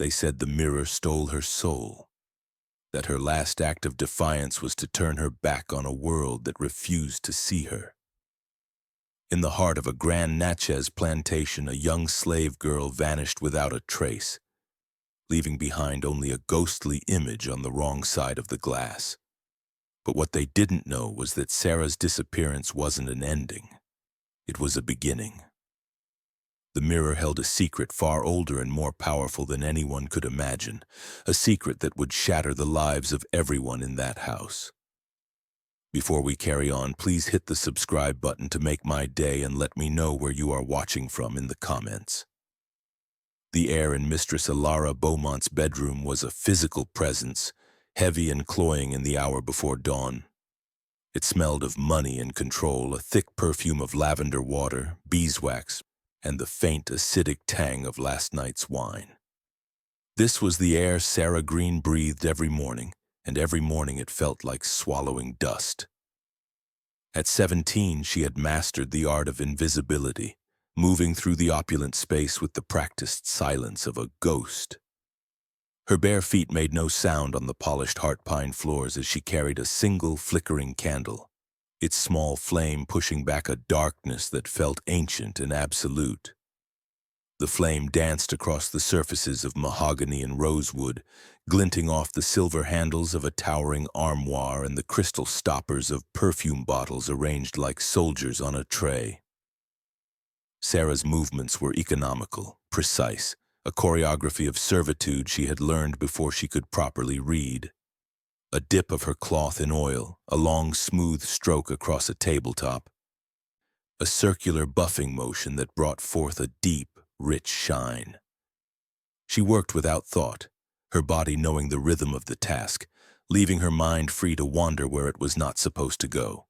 They said the mirror stole her soul, that her last act of defiance was to turn her back on a world that refused to see her. In the heart of a grand Natchez plantation, a young slave girl vanished without a trace, leaving behind only a ghostly image on the wrong side of the glass. But what they didn't know was that Sarah's disappearance wasn't an ending. It was a beginning. The mirror held a secret far older and more powerful than anyone could imagine, a secret that would shatter the lives of everyone in that house. Before we carry on, please hit the subscribe button to make my day and let me know where you are watching from in the comments. The air in Mistress Alara Beaumont's bedroom was a physical presence, heavy and cloying in the hour before dawn. It smelled of money and control, a thick perfume of lavender water, beeswax, and the faint acidic tang of last night's wine. This was the air Sarah Green breathed every morning, and every morning it felt like swallowing dust. At 17, she had mastered the art of invisibility, moving through the opulent space with the practiced silence of a ghost. Her bare feet made no sound on the polished heart pine floors as she carried a single flickering candle, its small flame pushing back a darkness that felt ancient and absolute. The flame danced across the surfaces of mahogany and rosewood, glinting off the silver handles of a towering armoire and the crystal stoppers of perfume bottles arranged like soldiers on a tray. Sarah's movements were economical, precise, a choreography of servitude she had learned before she could properly read. A dip of her cloth in oil, a long smooth stroke across a tabletop, a circular buffing motion that brought forth a deep, rich shine. She worked without thought, her body knowing the rhythm of the task, leaving her mind free to wander where it was not supposed to go.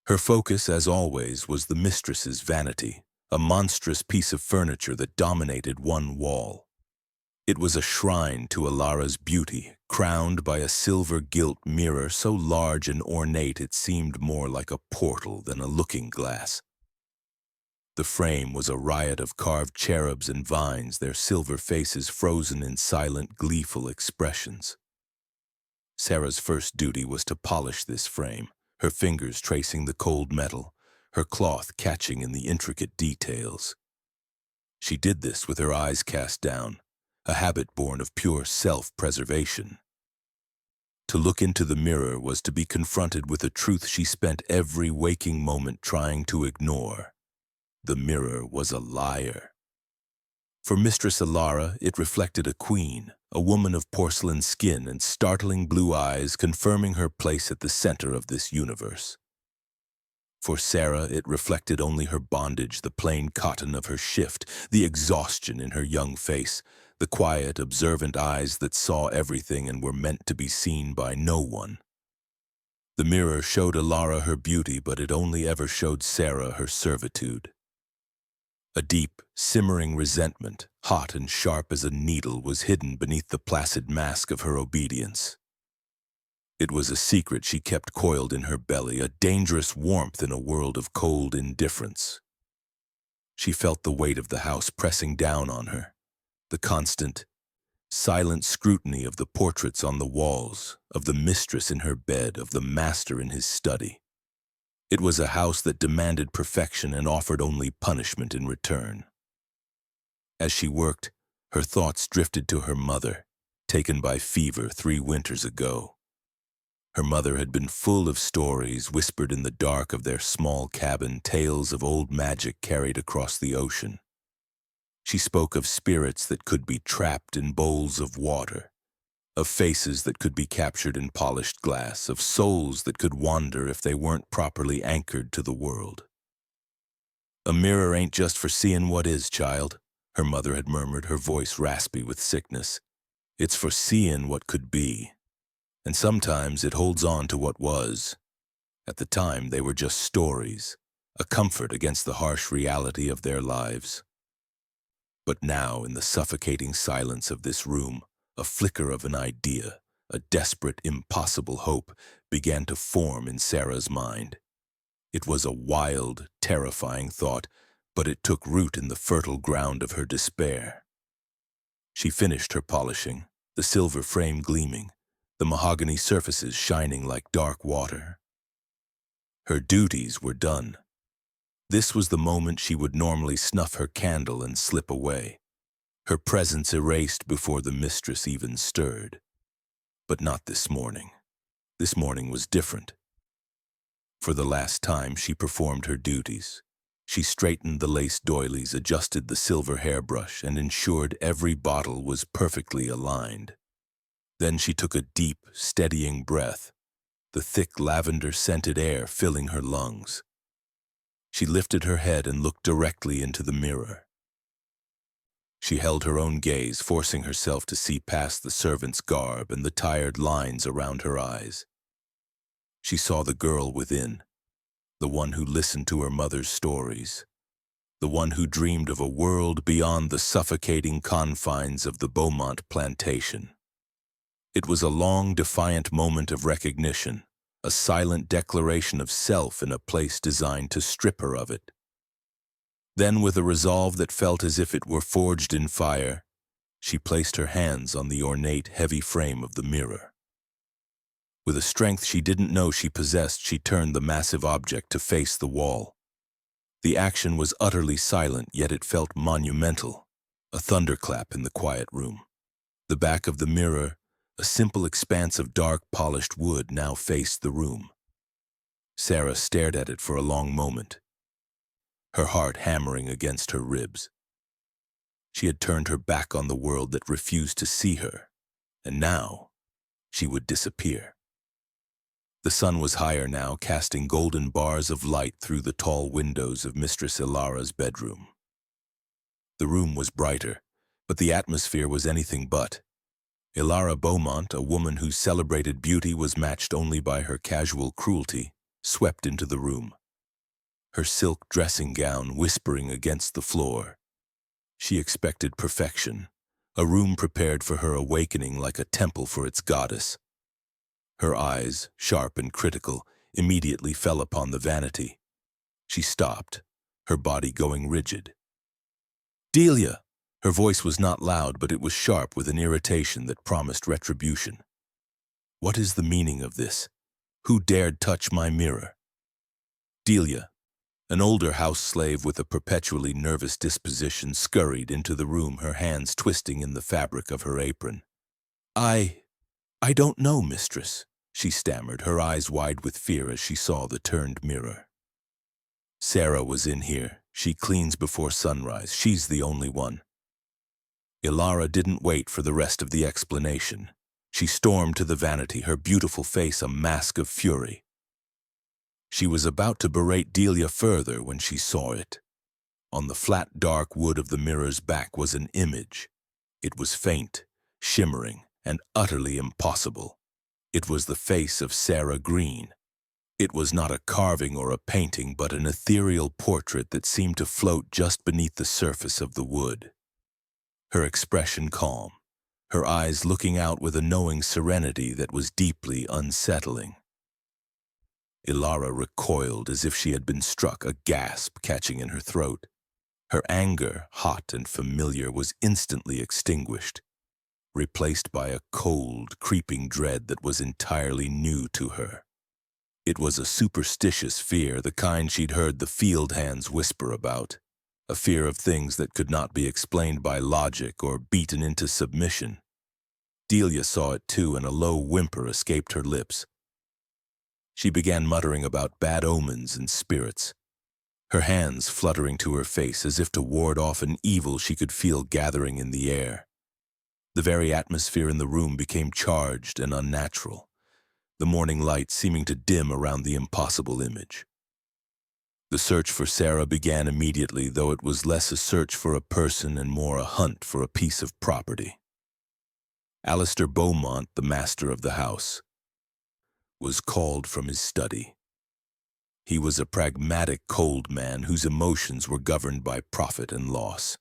Her focus, as always, was the mistress's vanity, a monstrous piece of furniture that dominated one wall. It was a shrine to Alara's beauty, crowned by a silver-gilt mirror so large and ornate it seemed more like a portal than a looking-glass. The frame was a riot of carved cherubs and vines, their silver faces frozen in silent, gleeful expressions. Sarah's first duty was to polish this frame, her fingers tracing the cold metal, her cloth catching in the intricate details. She did this with her eyes cast down, a habit born of pure self-preservation. To look into the mirror was to be confronted with a truth she spent every waking moment trying to ignore. The mirror was a liar. For Mistress Alara, it reflected a queen, a woman of porcelain skin and startling blue eyes, confirming her place at the center of this universe. For Sarah, it reflected only her bondage, the plain cotton of her shift, the exhaustion in her young face, the quiet, observant eyes that saw everything and were meant to be seen by no one. The mirror showed Alara her beauty, but it only ever showed Sarah her servitude. A deep, simmering resentment, hot and sharp as a needle, was hidden beneath the placid mask of her obedience. It was a secret she kept coiled in her belly, a dangerous warmth in a world of cold indifference. She felt the weight of the house pressing down on her, the constant, silent scrutiny of the portraits on the walls, of the mistress in her bed, of the master in his study. It was a house that demanded perfection and offered only punishment in return. As she worked, her thoughts drifted to her mother, taken by fever 3 winters ago. Her mother had been full of stories whispered in the dark of their small cabin, tales of old magic carried across the ocean. She spoke of spirits that could be trapped in bowls of water, of faces that could be captured in polished glass, of souls that could wander if they weren't properly anchored to the world. "A mirror ain't just for seeing what is, child," her mother had murmured, her voice raspy with sickness. "It's for seeing what could be. And sometimes it holds on to what was. At the time, they were just stories, a comfort against the harsh reality of their lives. But now, in the suffocating silence of this room, a flicker of an idea, a desperate, impossible hope, began to form in Sarah's mind. It was a wild, terrifying thought, but it took root in the fertile ground of her despair. She finished her polishing, the silver frame gleaming, the mahogany surfaces shining like dark water. Her duties were done. This was the moment she would normally snuff her candle and slip away, her presence erased before the mistress even stirred. But not this morning. This morning was different. For the last time, she performed her duties. She straightened the lace doilies, adjusted the silver hairbrush, and ensured every bottle was perfectly aligned. Then she took a deep, steadying breath, the thick lavender-scented air filling her lungs. She lifted her head and looked directly into the mirror. She held her own gaze, forcing herself to see past the servant's garb and the tired lines around her eyes. She saw the girl within, the one who listened to her mother's stories, the one who dreamed of a world beyond the suffocating confines of the Beaumont plantation. It was a long, defiant moment of recognition, a silent declaration of self in a place designed to strip her of it. Then, with a resolve that felt as if it were forged in fire, she placed her hands on the ornate, heavy frame of the mirror. With a strength she didn't know she possessed, she turned the massive object to face the wall. The action was utterly silent, yet it felt monumental, a thunderclap in the quiet room. The back of the mirror, a simple expanse of dark, polished wood, now faced the room. Sarah stared at it for a long moment, her heart hammering against her ribs. She had turned her back on the world that refused to see her, and now she would disappear. The sun was higher now, casting golden bars of light through the tall windows of Mistress Ilara's bedroom. The room was brighter, but the atmosphere was anything but. Ilara Beaumont, a woman whose celebrated beauty was matched only by her casual cruelty, swept into the room, her silk dressing gown whispering against the floor. She expected perfection, a room prepared for her awakening like a temple for its goddess. Her eyes, sharp and critical, immediately fell upon the vanity. She stopped, her body going rigid. "Delia!" Her voice was not loud, but it was sharp with an irritation that promised retribution. "What is the meaning of this? Who dared touch my mirror?" Delia, an older house slave with a perpetually nervous disposition, scurried into the room, her hands twisting in the fabric of her apron. I don't know, mistress," she stammered, her eyes wide with fear as she saw the turned mirror. "Sarah was in here. She cleans before sunrise. She's the only one." Ilara didn't wait for the rest of the explanation. She stormed to the vanity, her beautiful face a mask of fury. She was about to berate Delia further when she saw it. On the flat, dark wood of the mirror's back was an image. It was faint, shimmering, and utterly impossible. It was the face of Sarah Green. It was not a carving or a painting, but an ethereal portrait that seemed to float just beneath the surface of the wood. Her expression calm, her eyes looking out with a knowing serenity that was deeply unsettling. Ilara recoiled as if she had been struck, a gasp catching in her throat. Her anger, hot and familiar, was instantly extinguished, replaced by a cold, creeping dread that was entirely new to her. It was a superstitious fear, the kind she'd heard the field hands whisper about, a fear of things that could not be explained by logic or beaten into submission. Delia saw it too, and a low whimper escaped her lips. She began muttering about bad omens and spirits, her hands fluttering to her face as if to ward off an evil she could feel gathering in the air. The very atmosphere in the room became charged and unnatural, the morning light seeming to dim around the impossible image. The search for Sarah began immediately, though it was less a search for a person and more a hunt for a piece of property. Alistair Beaumont, the master of the house, was called from his study. He was a pragmatic, cold man whose emotions were governed by profit and loss.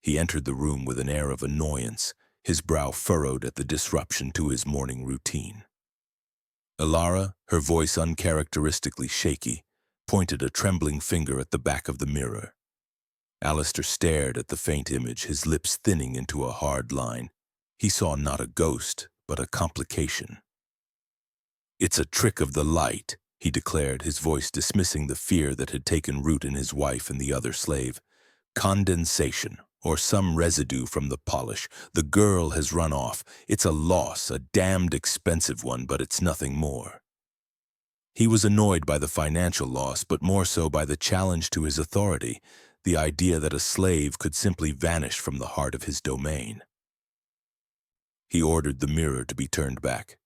He entered the room with an air of annoyance, his brow furrowed at the disruption to his morning routine. Ilara, her voice uncharacteristically shaky, pointed a trembling finger at the back of the mirror. Alistair stared at the faint image, his lips thinning into a hard line. He saw not a ghost, but a complication. "It's a trick of the light," he declared, his voice dismissing the fear that had taken root in his wife and the other slave. "Condensation, or some residue from the polish. The girl has run off. It's a loss, a damned expensive one, but it's nothing more." He was annoyed by the financial loss, but more so by the challenge to his authority, the idea that a slave could simply vanish from the heart of his domain. He ordered the mirror to be turned back.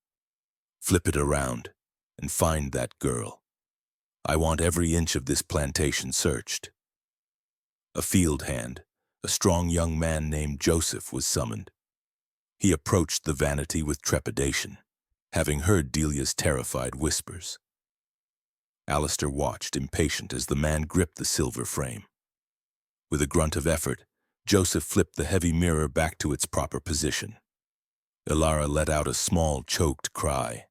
"Flip it around and find that girl. I want every inch of this plantation searched." A field hand, a strong young man named Joseph, was summoned. He approached the vanity with trepidation, having heard Delia's terrified whispers. Alistair watched, impatient, as the man gripped the silver frame. With a grunt of effort, Joseph flipped the heavy mirror back to its proper position. Ilara let out a small, choked cry.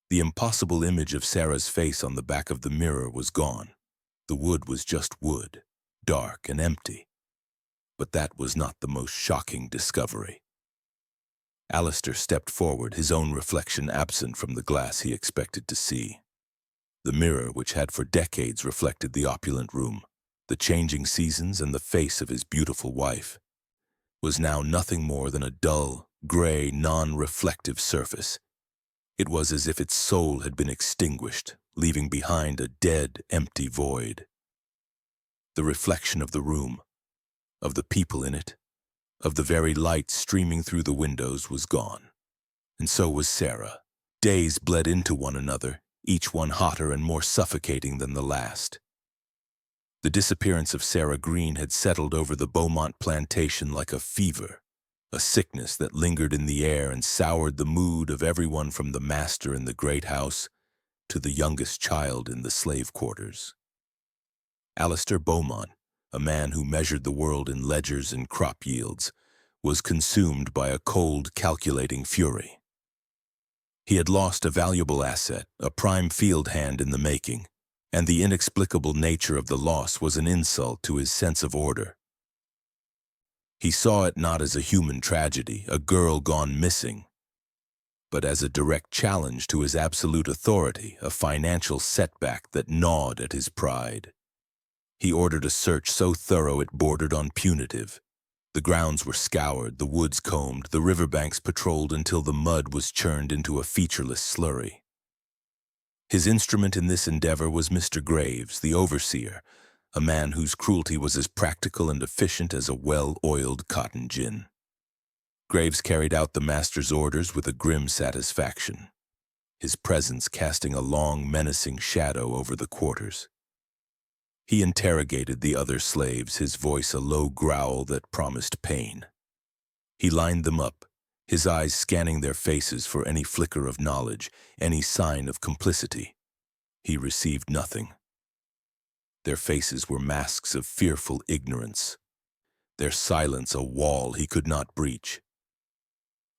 The impossible image of Sarah's face on the back of the mirror was gone. The wood was just wood, dark and empty. But that was not the most shocking discovery. Alistair stepped forward, his own reflection absent from the glass he expected to see. The mirror, which had for decades reflected the opulent room, the changing seasons, and the face of his beautiful wife, was now nothing more than a dull, gray, non-reflective surface. It was as if its soul had been extinguished, leaving behind a dead, empty void. The reflection of the room, of the people in it, of the very light streaming through the windows was gone. And so was Sarah. Days bled into one another, each one hotter and more suffocating than the last. The disappearance of Sarah Green had settled over the Beaumont plantation like a fever, a sickness that lingered in the air and soured the mood of everyone from the master in the great house to the youngest child in the slave quarters. Alistair Beaumont, a man who measured the world in ledgers and crop yields, was consumed by a cold, calculating fury. He had lost a valuable asset, a prime field hand in the making, and the inexplicable nature of the loss was an insult to his sense of order. He saw it not as a human tragedy, a girl gone missing, but as a direct challenge to his absolute authority, a financial setback that gnawed at his pride. He ordered a search so thorough it bordered on punitive. The grounds were scoured, the woods combed, the riverbanks patrolled until the mud was churned into a featureless slurry. His instrument in this endeavor was Mr. Graves, the overseer, a man whose cruelty was as practical and efficient as a well-oiled cotton gin. Graves carried out the master's orders with a grim satisfaction, his presence casting a long, menacing shadow over the quarters. He interrogated the other slaves, his voice a low growl that promised pain. He lined them up, his eyes scanning their faces for any flicker of knowledge, any sign of complicity. He received nothing. Their faces were masks of fearful ignorance, their silence a wall he could not breach.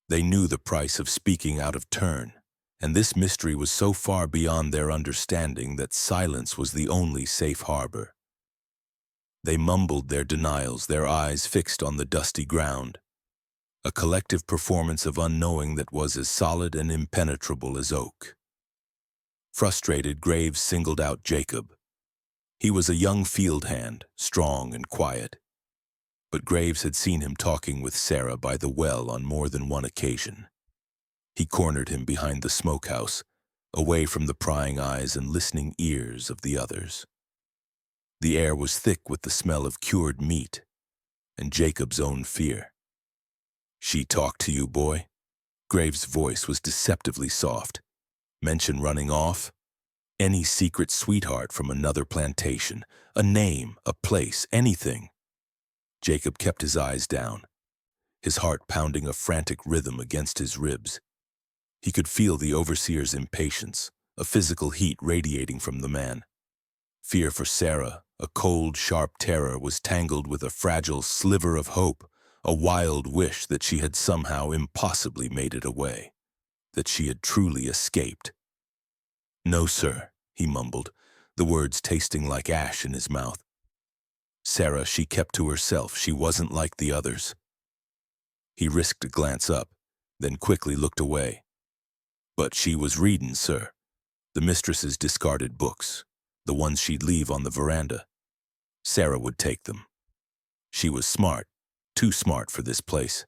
They knew the price of speaking out of turn, and this mystery was so far beyond their understanding that silence was the only safe harbor. They mumbled their denials, their eyes fixed on the dusty ground, a collective performance of unknowing that was as solid and impenetrable as oak. Frustrated, Graves singled out Jacob. He was a young field hand, strong and quiet, but Graves had seen him talking with Sarah by the well on more than one occasion. He cornered him behind the smokehouse, away from the prying eyes and listening ears of the others. The air was thick with the smell of cured meat and Jacob's own fear. "She talked to you, boy?" Graves' voice was deceptively soft. "Mention running off? Any secret sweetheart from another plantation, a name, a place, anything?" Jacob kept his eyes down, his heart pounding a frantic rhythm against his ribs. He could feel the overseer's impatience, a physical heat radiating from the man. Fear for Sarah, a cold, sharp terror, was tangled with a fragile sliver of hope, a wild wish that she had somehow impossibly made it away, that she had truly escaped. "No, sir," he mumbled, the words tasting like ash in his mouth. Sarah, she kept to herself. She wasn't like the others. He risked a glance up, then quickly looked away. But she was reading, sir. The mistress's discarded books, the ones she'd leave on the veranda. Sarah would take them. She was smart, too smart for this place.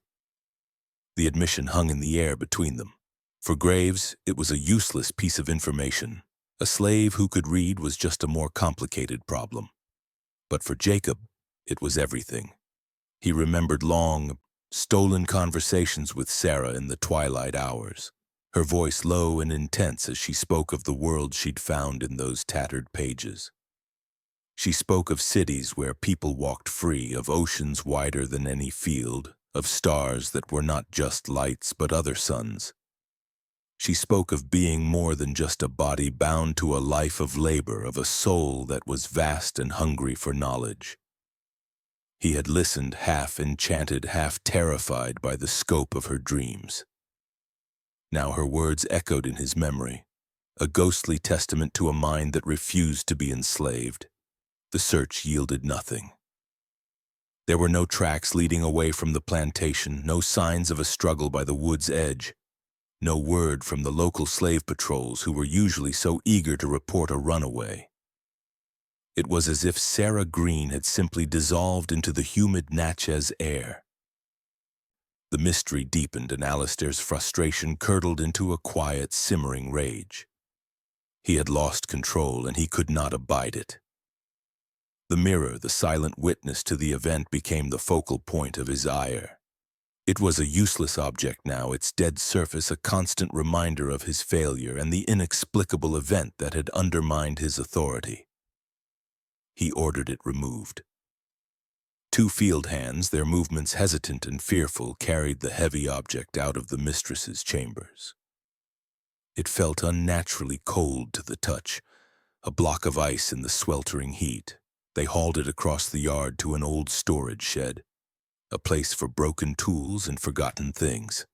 The admission hung in the air between them. For Graves, it was a useless piece of information. A slave who could read was just a more complicated problem. But for Jacob, it was everything. He remembered long, stolen conversations with Sarah in the twilight hours, her voice low and intense as she spoke of the world she'd found in those tattered pages. She spoke of cities where people walked free, of oceans wider than any field, of stars that were not just lights but other suns. She spoke of being more than just a body bound to a life of labor, of a soul that was vast and hungry for knowledge. He had listened, half enchanted, half terrified by the scope of her dreams. Now her words echoed in his memory, a ghostly testament to a mind that refused to be enslaved. The search yielded nothing. There were no tracks leading away from the plantation, no signs of a struggle by the wood's edge. No word from the local slave patrols who were usually so eager to report a runaway. It was as if Sarah Green had simply dissolved into the humid Natchez air. The mystery deepened and Alistair's frustration curdled into a quiet, simmering rage. He had lost control and he could not abide it. The mirror, the silent witness to the event, became the focal point of his ire. It was a useless object now, its dead surface a constant reminder of his failure and the inexplicable event that had undermined his authority. He ordered it removed. Two field hands, their movements hesitant and fearful, carried the heavy object out of the mistress's chambers. It felt unnaturally cold to the touch, a block of ice in the sweltering heat. They hauled it across the yard to an old storage shed, a place for broken tools and forgotten things.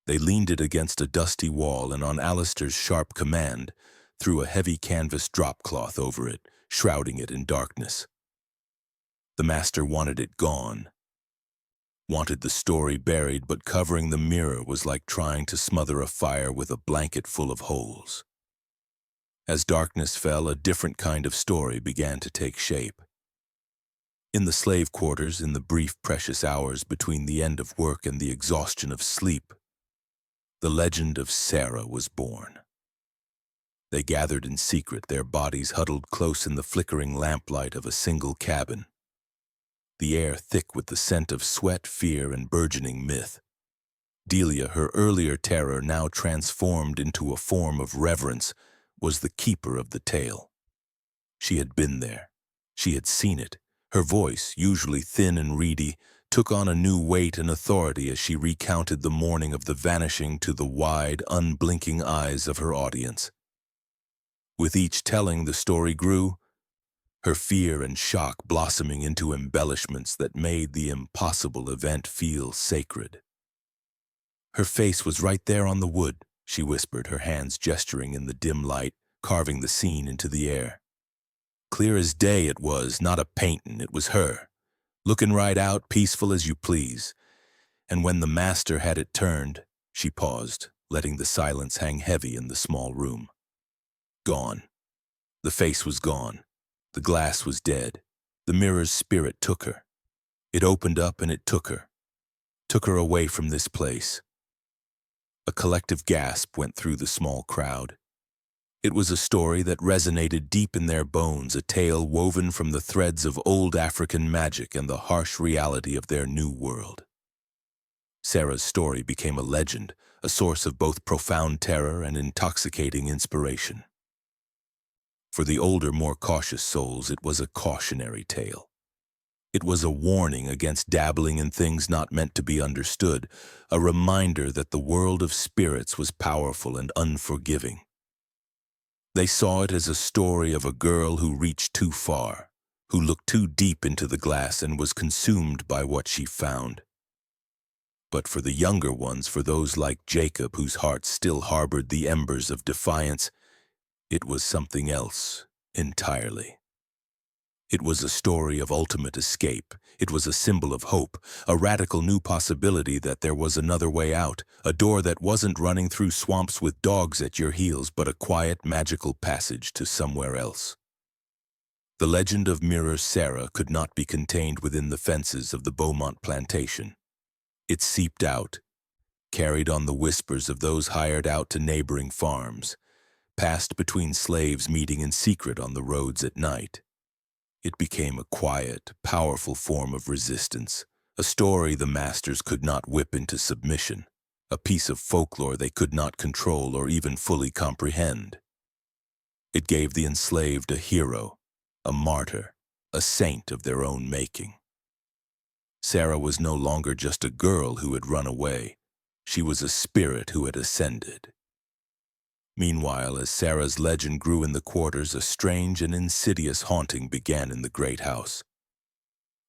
They leaned it against a dusty wall and on Alistair's sharp command, threw a heavy canvas dropcloth over it, shrouding it in darkness. The master wanted it gone. Wanted the story buried, but covering the mirror was like trying to smother a fire with a blanket full of holes. As darkness fell, a different kind of story began to take shape. In the slave quarters, in the brief, precious hours between the end of work and the exhaustion of sleep, the legend of Sarah was born. They gathered in secret, their bodies huddled close in the flickering lamplight of a single cabin, the air thick with the scent of sweat, fear, and burgeoning myth. Delia, her earlier terror now transformed into a form of reverence, was the keeper of the tale. She had been there. She had seen it. Her voice, usually thin and reedy, took on a new weight and authority as she recounted the morning of the vanishing to the wide, unblinking eyes of her audience. With each telling, the story grew, her fear and shock blossoming into embellishments that made the impossible event feel sacred. Her face was right there on the wood, she whispered, her hands gesturing in the dim light, carving the scene into the air. Clear as day it was, not a paintin', it was her, looking right out, peaceful as you please. And when the master had it turned, she paused, letting the silence hang heavy in the small room. Gone. The face was gone. The glass was dead. The mirror's spirit took her. It opened up and it took her away from this place. A collective gasp went through the small crowd. It was a story that resonated deep in their bones, a tale woven from the threads of old African magic and the harsh reality of their new world. Sarah's story became a legend, a source of both profound terror and intoxicating inspiration. For the older, more cautious souls, it was a cautionary tale. It was a warning against dabbling in things not meant to be understood, a reminder that the world of spirits was powerful and unforgiving. They saw it as a story of a girl who reached too far, who looked too deep into the glass and was consumed by what she found. But for the younger ones, for those like Jacob whose hearts still harbored the embers of defiance, it was something else entirely. It was a story of ultimate escape. It was a symbol of hope, a radical new possibility that there was another way out, a door that wasn't running through swamps with dogs at your heels, but a quiet, magical passage to somewhere else. The legend of Mirror Sarah could not be contained within the fences of the Beaumont plantation. It seeped out, carried on the whispers of those hired out to neighboring farms, passed between slaves meeting in secret on the roads at night. It became a quiet, powerful form of resistance, a story the masters could not whip into submission, a piece of folklore they could not control or even fully comprehend. It gave the enslaved a hero, a martyr, a saint of their own making. Sarah was no longer just a girl who had run away. She was a spirit who had ascended. Meanwhile, as Sarah's legend grew in the quarters, a strange and insidious haunting began in the great house.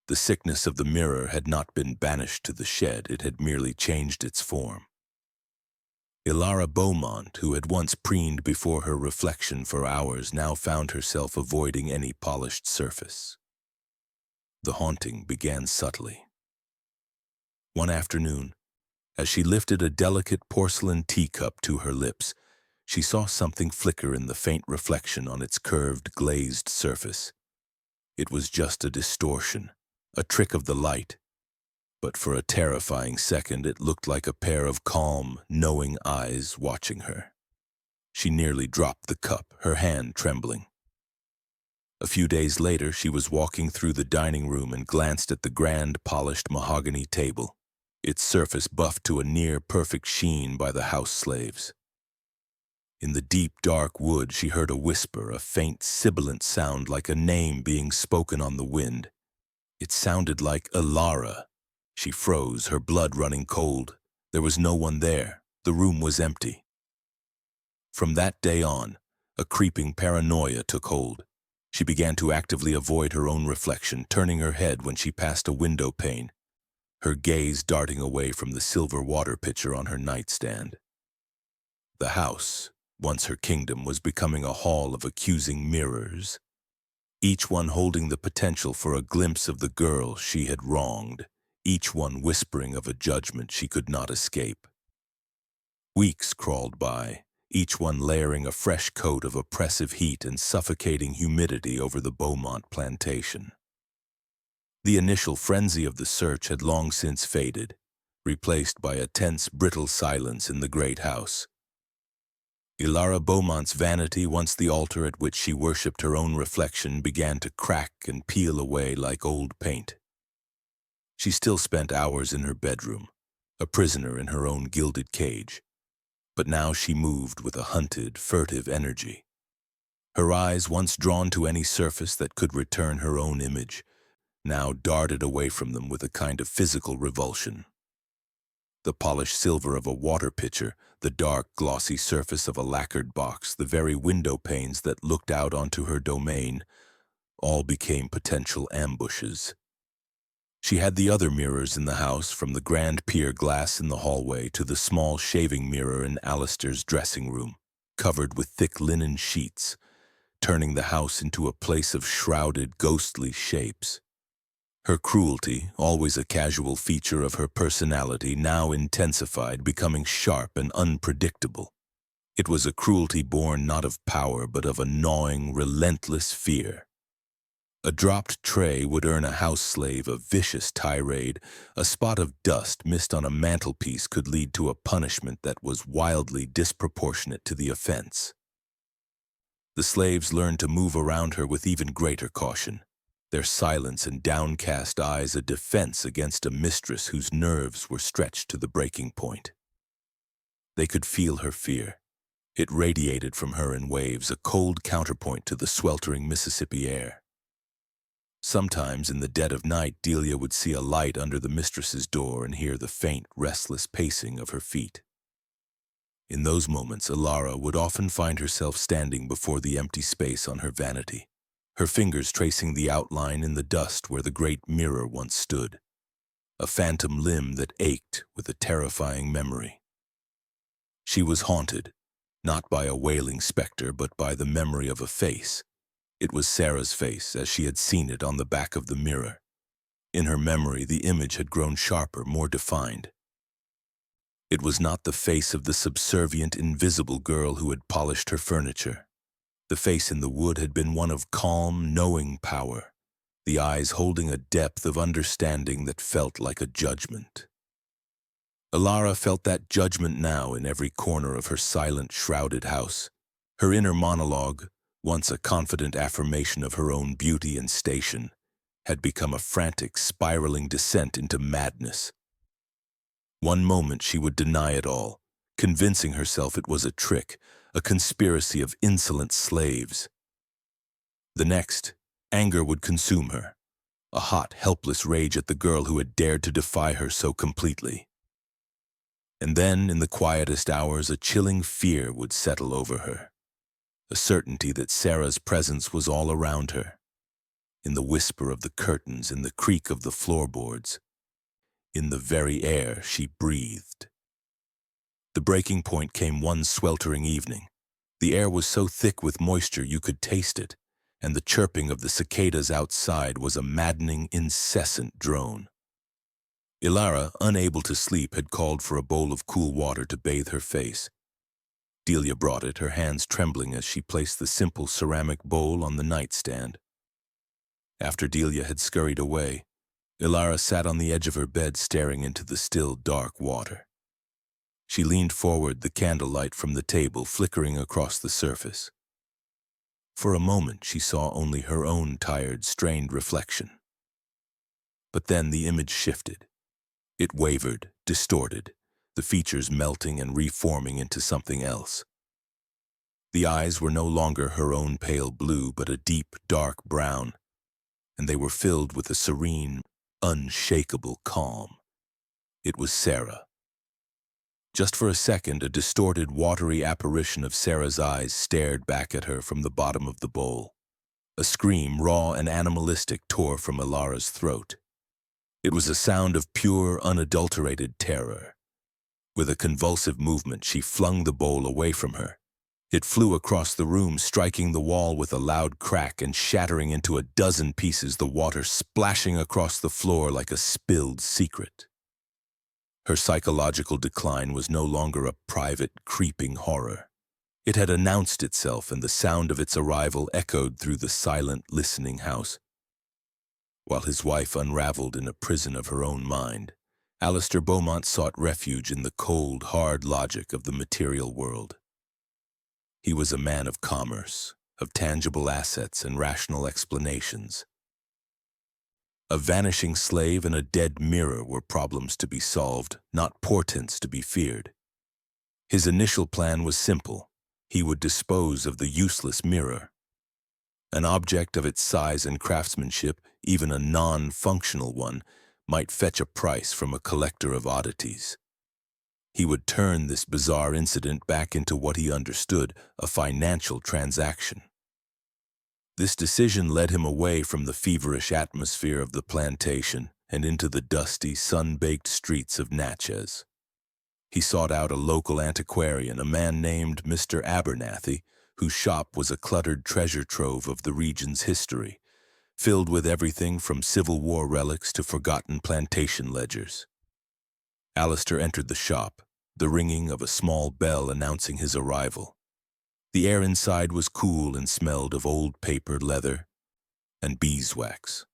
The sickness of the mirror had not been banished to the shed, it had merely changed its form. Ilara Beaumont, who had once preened before her reflection for hours, now found herself avoiding any polished surface. The haunting began subtly. One afternoon, as she lifted a delicate porcelain teacup to her lips, she saw something flicker in the faint reflection on its curved, glazed surface. It was just a distortion, a trick of the light. But for a terrifying second, it looked like a pair of calm, knowing eyes watching her. She nearly dropped the cup, her hand trembling. A few days later, she was walking through the dining room and glanced at the grand, polished mahogany table, its surface buffed to a near-perfect sheen by the house slaves. In the deep, dark wood, she heard a whisper, a faint, sibilant sound like a name being spoken on the wind. It sounded like Ilara. She froze, her blood running cold. There was no one there. The room was empty. From that day on, a creeping paranoia took hold. She began to actively avoid her own reflection, turning her head when she passed a window pane, her gaze darting away from the silver water pitcher on her nightstand. The house, once her kingdom, was becoming a hall of accusing mirrors, each one holding the potential for a glimpse of the girl she had wronged, each one whispering of a judgment she could not escape. Weeks crawled by, each one layering a fresh coat of oppressive heat and suffocating humidity over the Beaumont plantation. The initial frenzy of the search had long since faded, replaced by a tense, brittle silence in the great house. Ilara Beaumont's vanity, once the altar at which she worshipped her own reflection, began to crack and peel away like old paint. She still spent hours in her bedroom, a prisoner in her own gilded cage, but now she moved with a hunted, furtive energy. Her eyes, once drawn to any surface that could return her own image, now darted away from them with a kind of physical revulsion. The polished silver of a water pitcher, the dark, glossy surface of a lacquered box, the very window panes that looked out onto her domain, all became potential ambushes. She had the other mirrors in the house, from the grand pier glass in the hallway to the small shaving mirror in Alistair's dressing room, covered with thick linen sheets, turning the house into a place of shrouded, ghostly shapes. Her cruelty, always a casual feature of her personality, now intensified, becoming sharp and unpredictable. It was a cruelty born not of power, but of a gnawing, relentless fear. A dropped tray would earn a house slave a vicious tirade. A spot of dust missed on a mantelpiece could lead to a punishment that was wildly disproportionate to the offense. The slaves learned to move around her with even greater caution, their silence and downcast eyes a defense against a mistress whose nerves were stretched to the breaking point. They could feel her fear. It radiated from her in waves, a cold counterpoint to the sweltering Mississippi air. Sometimes in the dead of night, Delia would see a light under the mistress's door and hear the faint, restless pacing of her feet. In those moments, Ilara would often find herself standing before the empty space on her vanity, her fingers tracing the outline in the dust where the great mirror once stood, a phantom limb that ached with a terrifying memory. She was haunted, not by a wailing specter, but by the memory of a face. It was Sarah's face, as she had seen it on the back of the mirror. In her memory, the image had grown sharper, more defined. It was not the face of the subservient, invisible girl who had polished her furniture. The face in the wood had been one of calm, knowing power, the eyes holding a depth of understanding that felt like a judgment. Ilara felt that judgment now in every corner of her silent, shrouded house. Her inner monologue, once a confident affirmation of her own beauty and station, had become a frantic, spiraling descent into madness. One moment she would deny it all, convincing herself it was a trick, a conspiracy of insolent slaves. The next, anger would consume her, a hot, helpless rage at the girl who had dared to defy her so completely. And then, in the quietest hours, a chilling fear would settle over her, a certainty that Sarah's presence was all around her, in the whisper of the curtains, in the creak of the floorboards, in the very air she breathed. The breaking point came one sweltering evening. The air was so thick with moisture you could taste it, and the chirping of the cicadas outside was a maddening, incessant drone. Ilara, unable to sleep, had called for a bowl of cool water to bathe her face. Delia brought it, her hands trembling as she placed the simple ceramic bowl on the nightstand. After Delia had scurried away, Ilara sat on the edge of her bed staring into the still, dark water. She leaned forward, the candlelight from the table flickering across the surface. For a moment she saw only her own tired, strained reflection. But then the image shifted. It wavered, distorted, the features melting and reforming into something else. The eyes were no longer her own pale blue, but a deep, dark brown, and they were filled with a serene, unshakable calm. It was Sarah. Just for a second, a distorted, watery apparition of Sarah's eyes stared back at her from the bottom of the bowl. A scream, raw and animalistic, tore from Ilara's throat. It was a sound of pure, unadulterated terror. With a convulsive movement, she flung the bowl away from her. It flew across the room, striking the wall with a loud crack and shattering into a dozen pieces, the water splashing across the floor like a spilled secret. Her psychological decline was no longer a private, creeping horror. It had announced itself, and the sound of its arrival echoed through the silent, listening house. While his wife unraveled in a prison of her own mind, Alistair Beaumont sought refuge in the cold, hard logic of the material world. He was a man of commerce, of tangible assets and rational explanations. A vanishing slave and a dead mirror were problems to be solved, not portents to be feared. His initial plan was simple. He would dispose of the useless mirror. An object of its size and craftsmanship, even a non-functional one, might fetch a price from a collector of oddities. He would turn this bizarre incident back into what he understood, a financial transaction. This decision led him away from the feverish atmosphere of the plantation and into the dusty, sun-baked streets of Natchez. He sought out a local antiquarian, a man named Mr. Abernathy, whose shop was a cluttered treasure trove of the region's history, filled with everything from Civil War relics to forgotten plantation ledgers. Alistair entered the shop, the ringing of a small bell announcing his arrival. The air inside was cool and smelled of old paper, leather, and beeswax.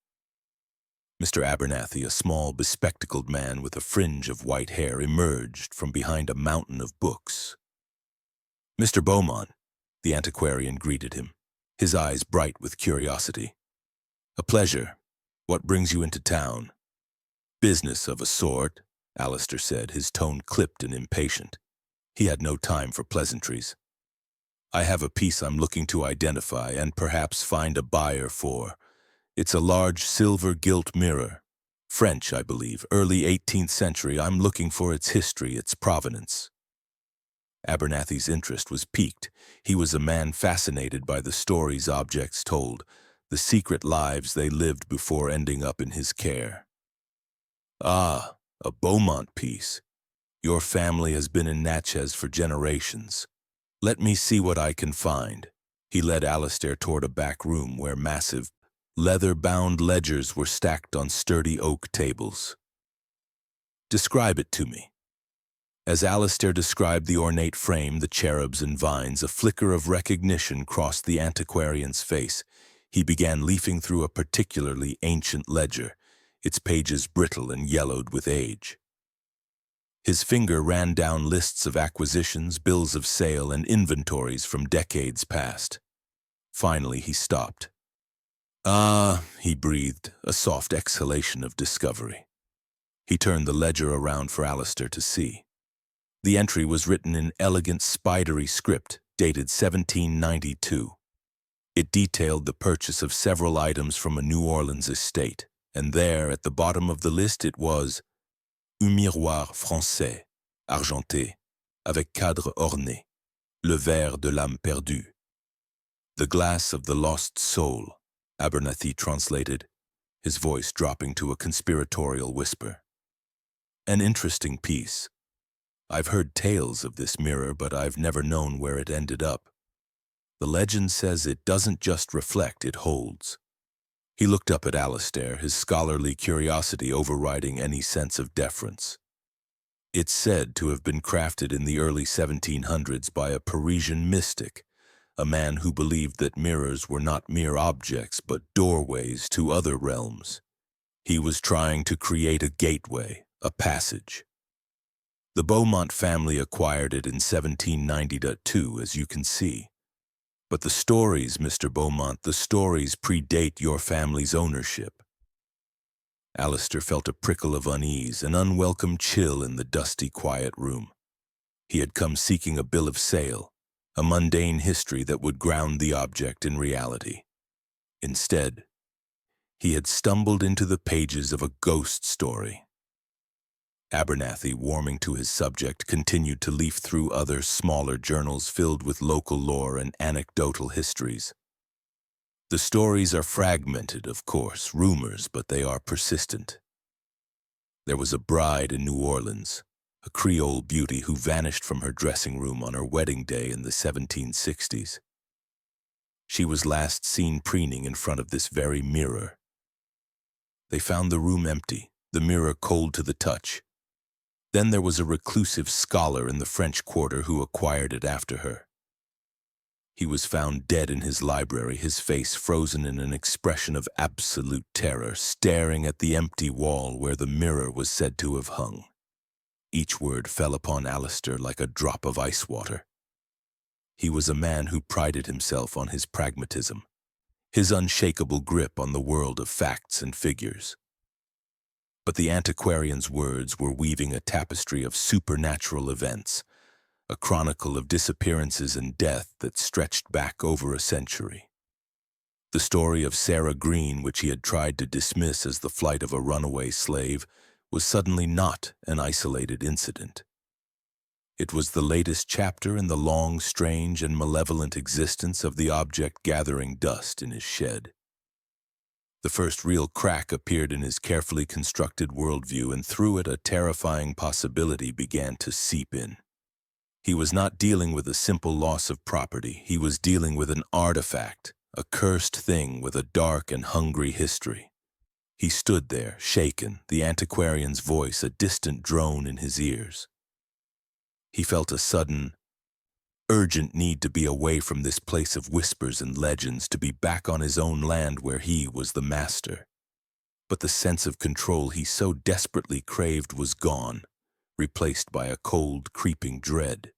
Mr. Abernathy, a small, bespectacled man with a fringe of white hair, emerged from behind a mountain of books. "Mr. Beaumont," the antiquarian greeted him, his eyes bright with curiosity. "A pleasure. What brings you into town?" "Business of a sort," Alistair said, his tone clipped and impatient. He had no time for pleasantries. "I have a piece I'm looking to identify and perhaps find a buyer for. It's a large silver gilt mirror. French, I believe, early 18th century. I'm looking for its history, its provenance." Abernathy's interest was piqued. He was a man fascinated by the stories objects told, the secret lives they lived before ending up in his care. "Ah, a Beaumont piece. Your family has been in Natchez for generations. Let me see what I can find." He led Alistair toward a back room where massive, leather-bound ledgers were stacked on sturdy oak tables. "Describe it to me." As Alistair described the ornate frame, the cherubs and vines, a flicker of recognition crossed the antiquarian's face. He began leafing through a particularly ancient ledger, its pages brittle and yellowed with age. His finger ran down lists of acquisitions, bills of sale, and inventories from decades past. Finally, he stopped. "Ah," he breathed, a soft exhalation of discovery. He turned the ledger around for Alistair to see. The entry was written in elegant, spidery script, dated 1792. It detailed the purchase of several items from a New Orleans estate, and there, at the bottom of the list, it was "Un miroir français, argenté, avec cadre orné, le verre de l'âme perdue." "The glass of the lost soul," Abernathy translated, his voice dropping to a conspiratorial whisper. "An interesting piece. I've heard tales of this mirror, but I've never known where it ended up. The legend says it doesn't just reflect, it holds." He looked up at Alistair, his scholarly curiosity overriding any sense of deference. "It's said to have been crafted in the early 1700s by a Parisian mystic, a man who believed that mirrors were not mere objects but doorways to other realms. He was trying to create a gateway, a passage. The Beaumont family acquired it in 1792, as you can see. But the stories, Mr. Beaumont, the stories predate your family's ownership." Alistair felt a prickle of unease, an unwelcome chill in the dusty, quiet room. He had come seeking a bill of sale, a mundane history that would ground the object in reality. Instead, he had stumbled into the pages of a ghost story. Abernathy, warming to his subject, continued to leaf through other, smaller journals filled with local lore and anecdotal histories. "The stories are fragmented, of course, rumors, but they are persistent. There was a bride in New Orleans, a Creole beauty who vanished from her dressing room on her wedding day in the 1760s. She was last seen preening in front of this very mirror. They found the room empty, the mirror cold to the touch. Then there was a reclusive scholar in the French Quarter who acquired it after her. He was found dead in his library, his face frozen in an expression of absolute terror, staring at the empty wall where the mirror was said to have hung." Each word fell upon Alistair like a drop of ice water. He was a man who prided himself on his pragmatism, his unshakable grip on the world of facts and figures. But the antiquarian's words were weaving a tapestry of supernatural events, a chronicle of disappearances and death that stretched back over a century. The story of Sarah Green, which he had tried to dismiss as the flight of a runaway slave, was suddenly not an isolated incident. It was the latest chapter in the long, strange, and malevolent existence of the object gathering dust in his shed. The first real crack appeared in his carefully constructed worldview, and through it a terrifying possibility began to seep in. He was not dealing with a simple loss of property. He was dealing with an artifact, a cursed thing with a dark and hungry history. He stood there, shaken, the antiquarian's voice a distant drone in his ears. He felt a sudden, urgent need to be away from this place of whispers and legends, to be back on his own land where he was the master. But the sense of control he so desperately craved was gone, replaced by a cold, creeping dread.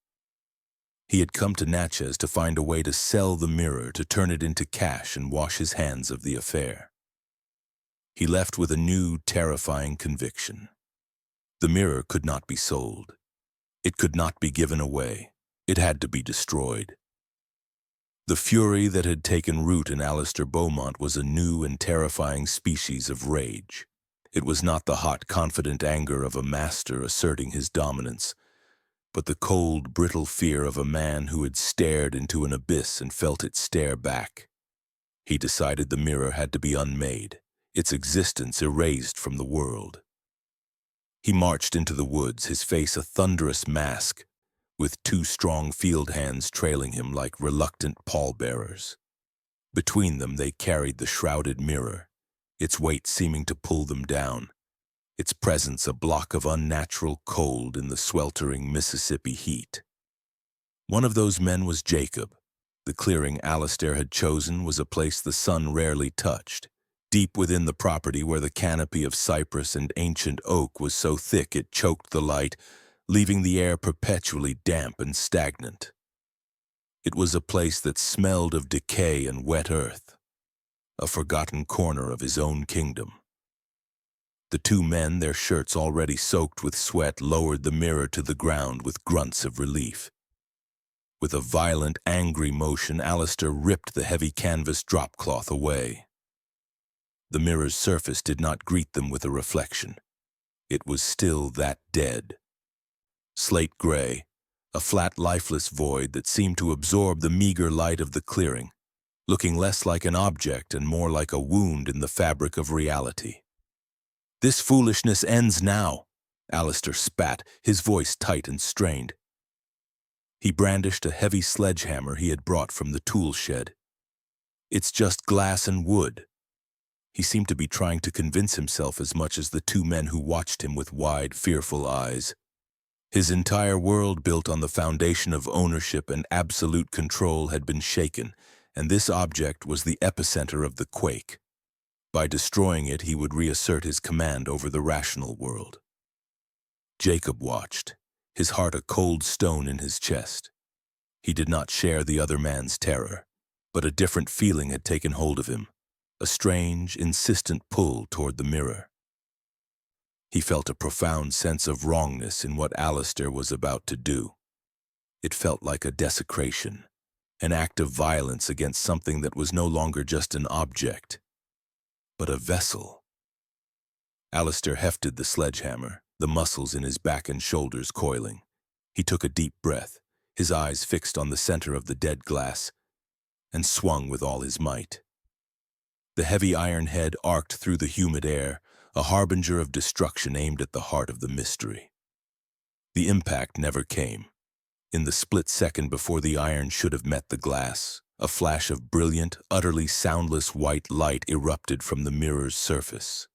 He had come to Natchez to find a way to sell the mirror, to turn it into cash and wash his hands of the affair. He left with a new, terrifying conviction. The mirror could not be sold. It could not be given away. It had to be destroyed. The fury that had taken root in Alistair Beaumont was a new and terrifying species of rage. It was not the hot, confident anger of a master asserting his dominance, but the cold, brittle fear of a man who had stared into an abyss and felt it stare back. He decided the mirror had to be unmade, its existence erased from the world. He marched into the woods, his face a thunderous mask, with two strong field hands trailing him like reluctant pallbearers. Between them they carried the shrouded mirror, its weight seeming to pull them down, its presence a block of unnatural cold in the sweltering Mississippi heat. One of those men was Jacob. The clearing Alistair had chosen was a place the sun rarely touched, deep within the property where the canopy of cypress and ancient oak was so thick it choked the light, leaving the air perpetually damp and stagnant. It was a place that smelled of decay and wet earth, a forgotten corner of his own kingdom. The two men, their shirts already soaked with sweat, lowered the mirror to the ground with grunts of relief. With a violent, angry motion, Alistair ripped the heavy canvas dropcloth away. The mirror's surface did not greet them with a reflection. It was still that dead. Slate gray, a flat, lifeless void that seemed to absorb the meager light of the clearing, looking less like an object and more like a wound in the fabric of reality. "This foolishness ends now," Alistair spat, his voice tight and strained. He brandished a heavy sledgehammer he had brought from the tool shed. "It's just glass and wood." He seemed to be trying to convince himself as much as the two men who watched him with wide, fearful eyes. His entire world, built on the foundation of ownership and absolute control, had been shaken, and this object was the epicenter of the quake. By destroying it, he would reassert his command over the rational world. Jacob watched, his heart a cold stone in his chest. He did not share the other man's terror, but a different feeling had taken hold of him, a strange, insistent pull toward the mirror. He felt a profound sense of wrongness in what Alistair was about to do. It felt like a desecration, an act of violence against something that was no longer just an object, but a vessel. Alistair hefted the sledgehammer, the muscles in his back and shoulders coiling. He took a deep breath, his eyes fixed on the center of the dead glass, and swung with all his might. The heavy iron head arced through the humid air, a harbinger of destruction aimed at the heart of the mystery. The impact never came. In the split second before the iron should have met the glass, a flash of brilliant, utterly soundless white light erupted from the mirror's surface.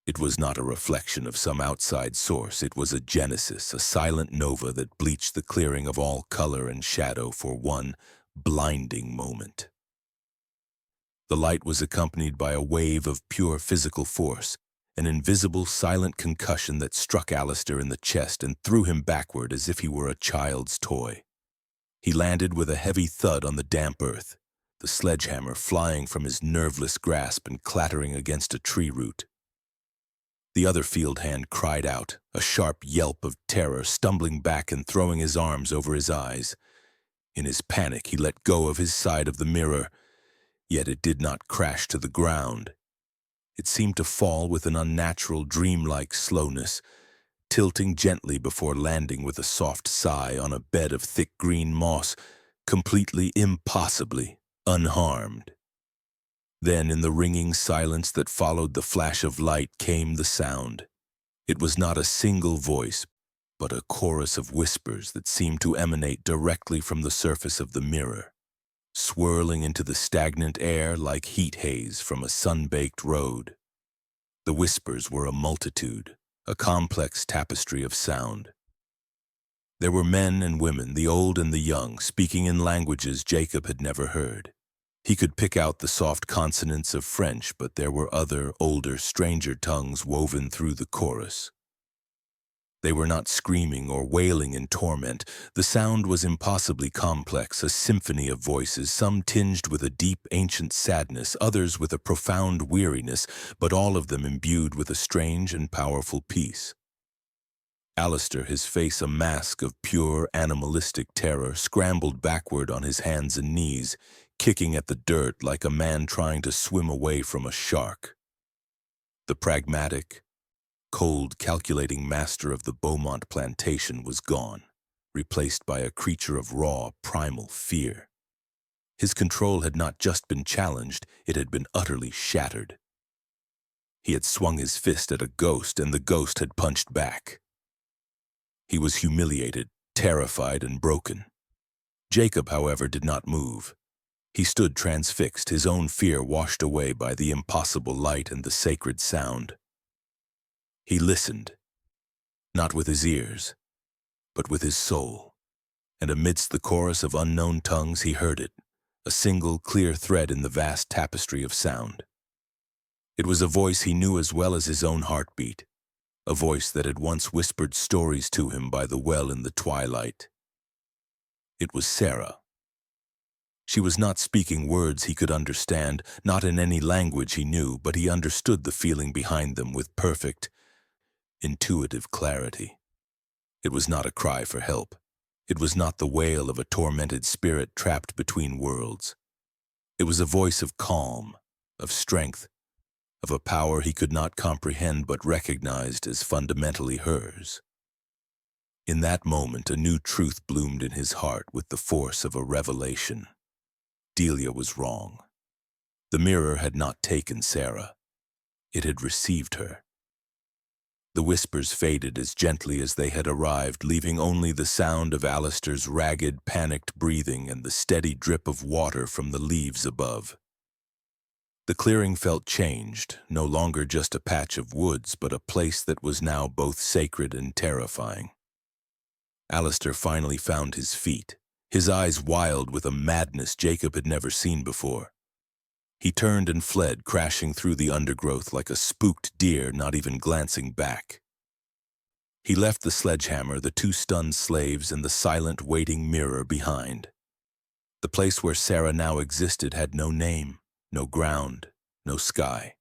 It was not a reflection of some outside source. It was a genesis, a silent nova that bleached the clearing of all color and shadow for one blinding moment. The light was accompanied by a wave of pure physical force, an invisible, silent concussion that struck Alistair in the chest and threw him backward as if he were a child's toy. He landed with a heavy thud on the damp earth, the sledgehammer flying from his nerveless grasp and clattering against a tree root. The other field hand cried out, a sharp yelp of terror, stumbling back and throwing his arms over his eyes. In his panic, he let go of his side of the mirror, yet it did not crash to the ground. It seemed to fall with an unnatural, dreamlike slowness, tilting gently before landing with a soft sigh on a bed of thick green moss, completely, impossibly unharmed. Then, in the ringing silence that followed the flash of light, came the sound. It was not a single voice, but a chorus of whispers that seemed to emanate directly from the surface of the mirror, swirling into the stagnant air like heat haze from a sun-baked road. The whispers were a multitude, a complex tapestry of sound. There were men and women, the old and the young, speaking in languages Jacob had never heard. He could pick out the soft consonants of French, but there were other, older, stranger tongues woven through the chorus. They were not screaming or wailing in torment. The sound was impossibly complex, a symphony of voices, some tinged with a deep, ancient sadness, others with a profound weariness, but all of them imbued with a strange and powerful peace. Alistair, his face a mask of pure, animalistic terror, scrambled backward on his hands and knees, kicking at the dirt like a man trying to swim away from a shark. The pragmatic, cold, calculating master of the Beaumont plantation was gone, replaced by a creature of raw, primal fear. His control had not just been challenged, it had been utterly shattered. He had swung his fist at a ghost, and the ghost had punched back. He was humiliated, terrified and broken. Jacob, however, did not move. He stood transfixed, his own fear washed away by the impossible light and the sacred sound. He listened, not with his ears, but with his soul, and amidst the chorus of unknown tongues he heard it, a single clear thread in the vast tapestry of sound. It was a voice he knew as well as his own heartbeat, a voice that had once whispered stories to him by the well in the twilight. It was Sarah. She was not speaking words he could understand, not in any language he knew, but he understood the feeling behind them with perfect, intuitive clarity. It was not a cry for help. It was not the wail of a tormented spirit trapped between worlds. It was a voice of calm, of strength, of a power he could not comprehend but recognized as fundamentally hers. In that moment, a new truth bloomed in his heart with the force of a revelation. Delia was wrong. The mirror had not taken Sarah. It had received her. The whispers faded as gently as they had arrived, leaving only the sound of Alistair's ragged, panicked breathing and the steady drip of water from the leaves above. The clearing felt changed, no longer just a patch of woods, but a place that was now both sacred and terrifying. Alistair finally found his feet, his eyes wild with a madness Jacob had never seen before. He turned and fled, crashing through the undergrowth like a spooked deer, not even glancing back. He left the sledgehammer, the two stunned slaves, and the silent, waiting mirror behind. The place where Sarah now existed had no name, no ground, no sky.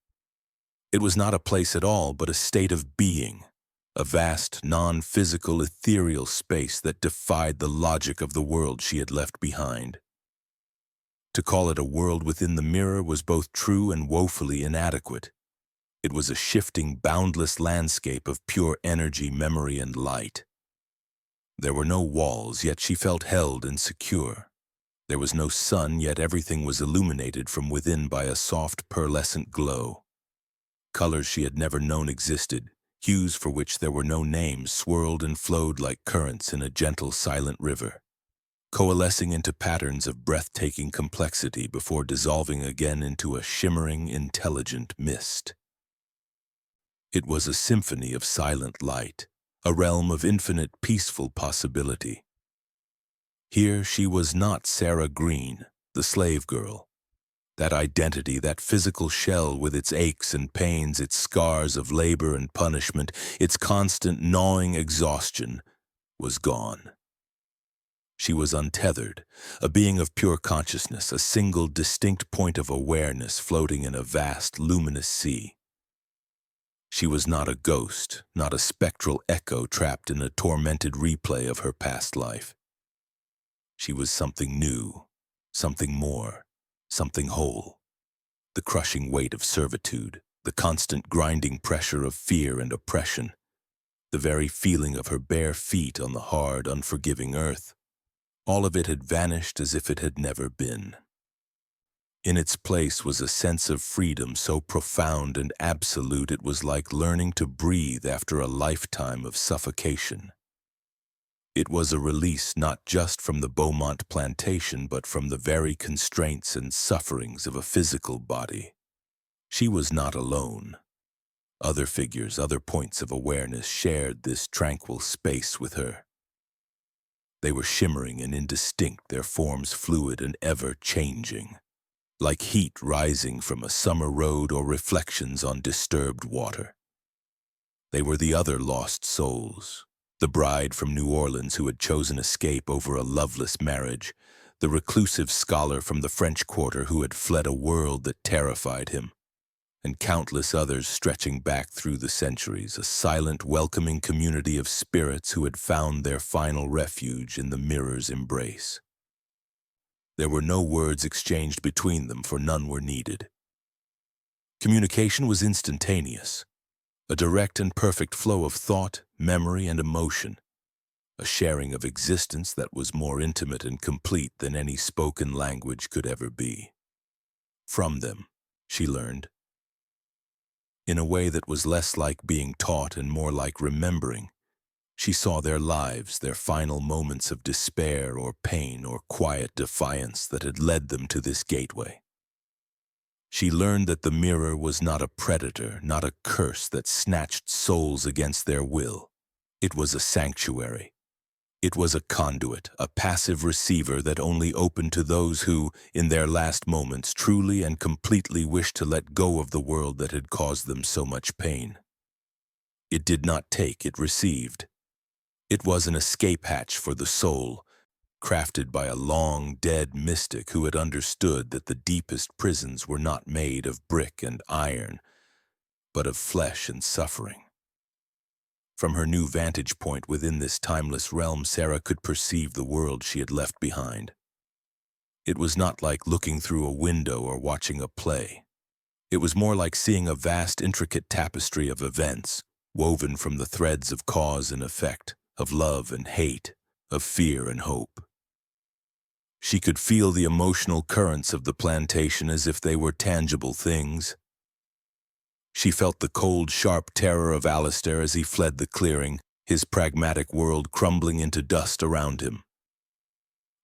It was not a place at all, but a state of being, a vast, non-physical, ethereal space that defied the logic of the world she had left behind. To call it a world within the mirror was both true and woefully inadequate. It was a shifting, boundless landscape of pure energy, memory, and light. There were no walls, yet she felt held and secure. There was no sun, yet everything was illuminated from within by a soft, pearlescent glow. Colors she had never known existed, hues for which there were no names, swirled and flowed like currents in a gentle, silent river, coalescing into patterns of breathtaking complexity before dissolving again into a shimmering, intelligent mist. It was a symphony of silent light, a realm of infinite, peaceful possibility. Here she was not Sarah Green, the slave girl. That identity, that physical shell with its aches and pains, its scars of labor and punishment, its constant gnawing exhaustion, was gone. She was untethered, a being of pure consciousness, a single distinct point of awareness floating in a vast, luminous sea. She was not a ghost, not a spectral echo trapped in a tormented replay of her past life. She was something new, something more, something whole. The crushing weight of servitude, the constant grinding pressure of fear and oppression, the very feeling of her bare feet on the hard, unforgiving earth. All of it had vanished as if it had never been. In its place was a sense of freedom so profound and absolute it was like learning to breathe after a lifetime of suffocation. It was a release not just from the Beaumont plantation, but from the very constraints and sufferings of a physical body. She was not alone. Other figures, other points of awareness shared this tranquil space with her. They were shimmering and indistinct, their forms fluid and ever-changing, like heat rising from a summer road or reflections on disturbed water. They were the other lost souls. The bride from New Orleans who had chosen escape over a loveless marriage, the reclusive scholar from the French Quarter who had fled a world that terrified him, and countless others stretching back through the centuries, a silent, welcoming community of spirits who had found their final refuge in the mirror's embrace. There were no words exchanged between them, for none were needed. Communication was instantaneous. A direct and perfect flow of thought, memory, and emotion, a sharing of existence that was more intimate and complete than any spoken language could ever be. From them, she learned, in a way that was less like being taught and more like remembering, She saw their lives, their final moments of despair or pain or quiet defiance that had led them to this gateway. She learned that the mirror was not a predator, not a curse that snatched souls against their will. It was a sanctuary. It was a conduit, a passive receiver that only opened to those who, in their last moments, truly and completely wished to let go of the world that had caused them so much pain. It did not take, it received. It was an escape hatch for the soul, crafted by a long-dead mystic who had understood that the deepest prisons were not made of brick and iron, but of flesh and suffering. From her new vantage point within this timeless realm, Sarah could perceive the world she had left behind. It was not like looking through a window or watching a play. It was more like seeing a vast, intricate tapestry of events, woven from the threads of cause and effect, of love and hate, of fear and hope. She could feel the emotional currents of the plantation as if they were tangible things. She felt the cold, sharp terror of Alistair as he fled the clearing, his pragmatic world crumbling into dust around him.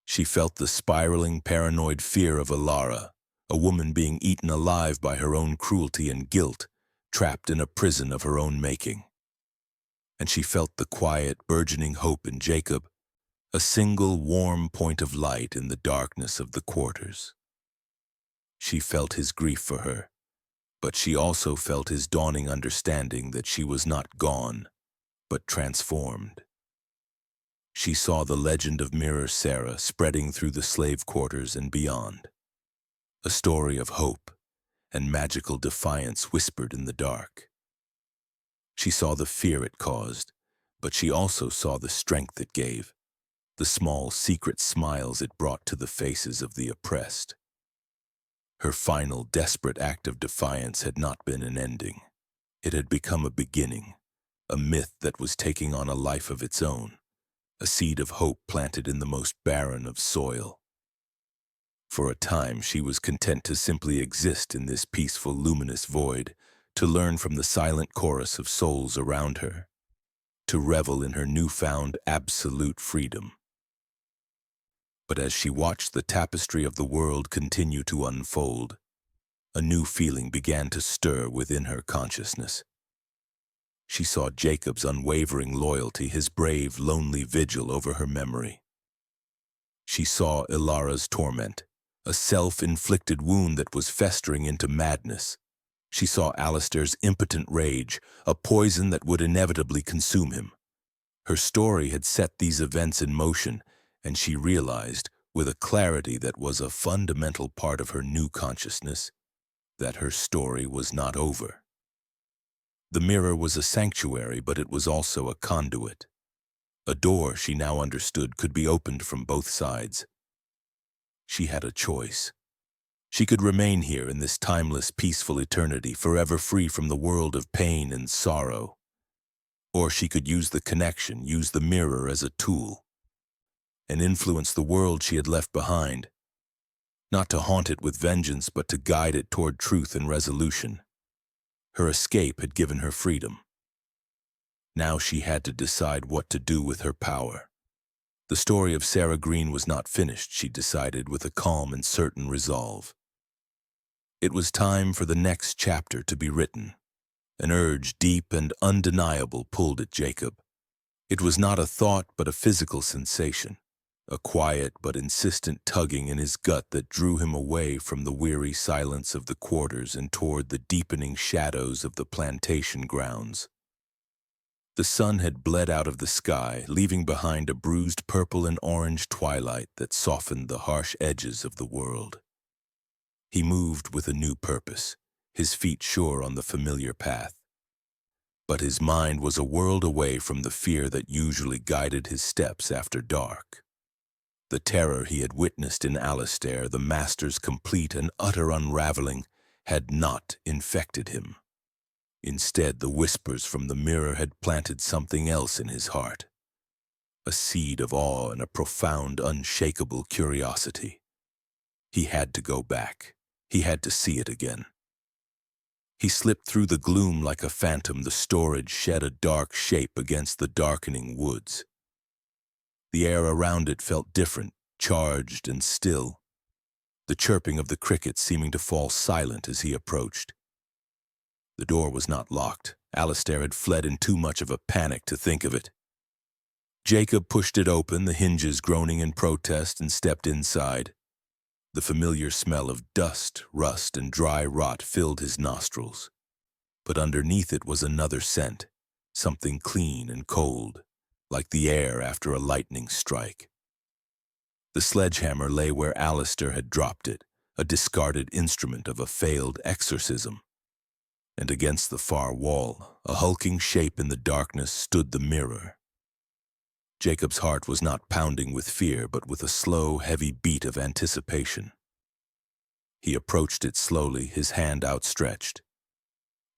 She felt the spiraling, paranoid fear of Ilara, a woman being eaten alive by her own cruelty and guilt, trapped in a prison of her own making. And she felt the quiet, burgeoning hope in Jacob, a single warm point of light in the darkness of the quarters. She felt his grief for her, but she also felt his dawning understanding that she was not gone, but transformed. She saw the legend of Mirror Sarah spreading through the slave quarters and beyond, a story of hope and magical defiance whispered in the dark. She saw the fear it caused, but she also saw the strength it gave, the small secret smiles it brought to the faces of the oppressed. Her final, desperate act of defiance had not been an ending. It had become a beginning, a myth that was taking on a life of its own, a seed of hope planted in the most barren of soil. For a time, she was content to simply exist in this peaceful, luminous void, to learn from the silent chorus of souls around her, to revel in her newfound absolute freedom. But as she watched the tapestry of the world continue to unfold, a new feeling began to stir within her consciousness. She saw Jacob's unwavering loyalty, his brave, lonely vigil over her memory. She saw Ilara's torment, a self-inflicted wound that was festering into madness. She saw Alistair's impotent rage, a poison that would inevitably consume him. Her story had set these events in motion, and she realized, with a clarity that was a fundamental part of her new consciousness, that her story was not over. The mirror was a sanctuary, but it was also a conduit. A door, she now understood, could be opened from both sides. She had a choice. She could remain here in this timeless, peaceful eternity, forever free from the world of pain and sorrow. Or she could use the connection, use the mirror as a tool, and influence the world she had left behind, not to haunt it with vengeance, but to guide it toward truth and resolution. Her escape had given her freedom. Now she had to decide what to do with her power. The story of Sarah Green was not finished, she decided with a calm and certain resolve. It was time for the next chapter to be written. An urge, deep and undeniable, pulled at Jacob. It was not a thought, but a physical sensation, a quiet but insistent tugging in his gut that drew him away from the weary silence of the quarters and toward the deepening shadows of the plantation grounds. The sun had bled out of the sky, leaving behind a bruised purple and orange twilight that softened the harsh edges of the world. He moved with a new purpose, his feet sure on the familiar path. But his mind was a world away from the fear that usually guided his steps after dark. The terror he had witnessed in Alistair, the master's complete and utter unraveling, had not infected him. Instead, the whispers from the mirror had planted something else in his heart, a seed of awe and a profound, unshakable curiosity. He had to go back. He had to see it again. He slipped through the gloom like a phantom. The storage shed a dark shape against the darkening woods. The air around it felt different, charged and still, the chirping of the crickets seeming to fall silent as he approached. The door was not locked. Alistair had fled in too much of a panic to think of it. Jacob pushed it open, the hinges groaning in protest, and stepped inside. The familiar smell of dust, rust, and dry rot filled his nostrils. But underneath it was another scent, something clean and cold, like the air after a lightning strike. The sledgehammer lay where Alistair had dropped it, a discarded instrument of a failed exorcism. And against the far wall, a hulking shape in the darkness, stood the mirror. Jacob's heart was not pounding with fear, but with a slow, heavy beat of anticipation. He approached it slowly, his hand outstretched.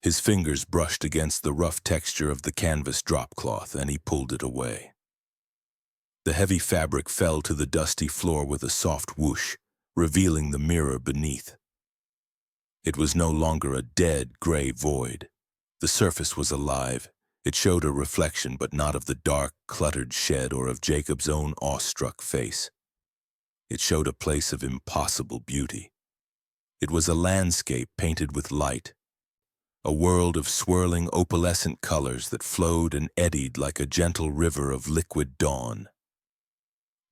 His fingers brushed against the rough texture of the canvas dropcloth, and he pulled it away. The heavy fabric fell to the dusty floor with a soft whoosh, revealing the mirror beneath. It was no longer a dead, gray void. The surface was alive. It showed a reflection, but not of the dark, cluttered shed or of Jacob's own awestruck face. It showed a place of impossible beauty. It was a landscape painted with light, a world of swirling opalescent colors that flowed and eddied like a gentle river of liquid dawn.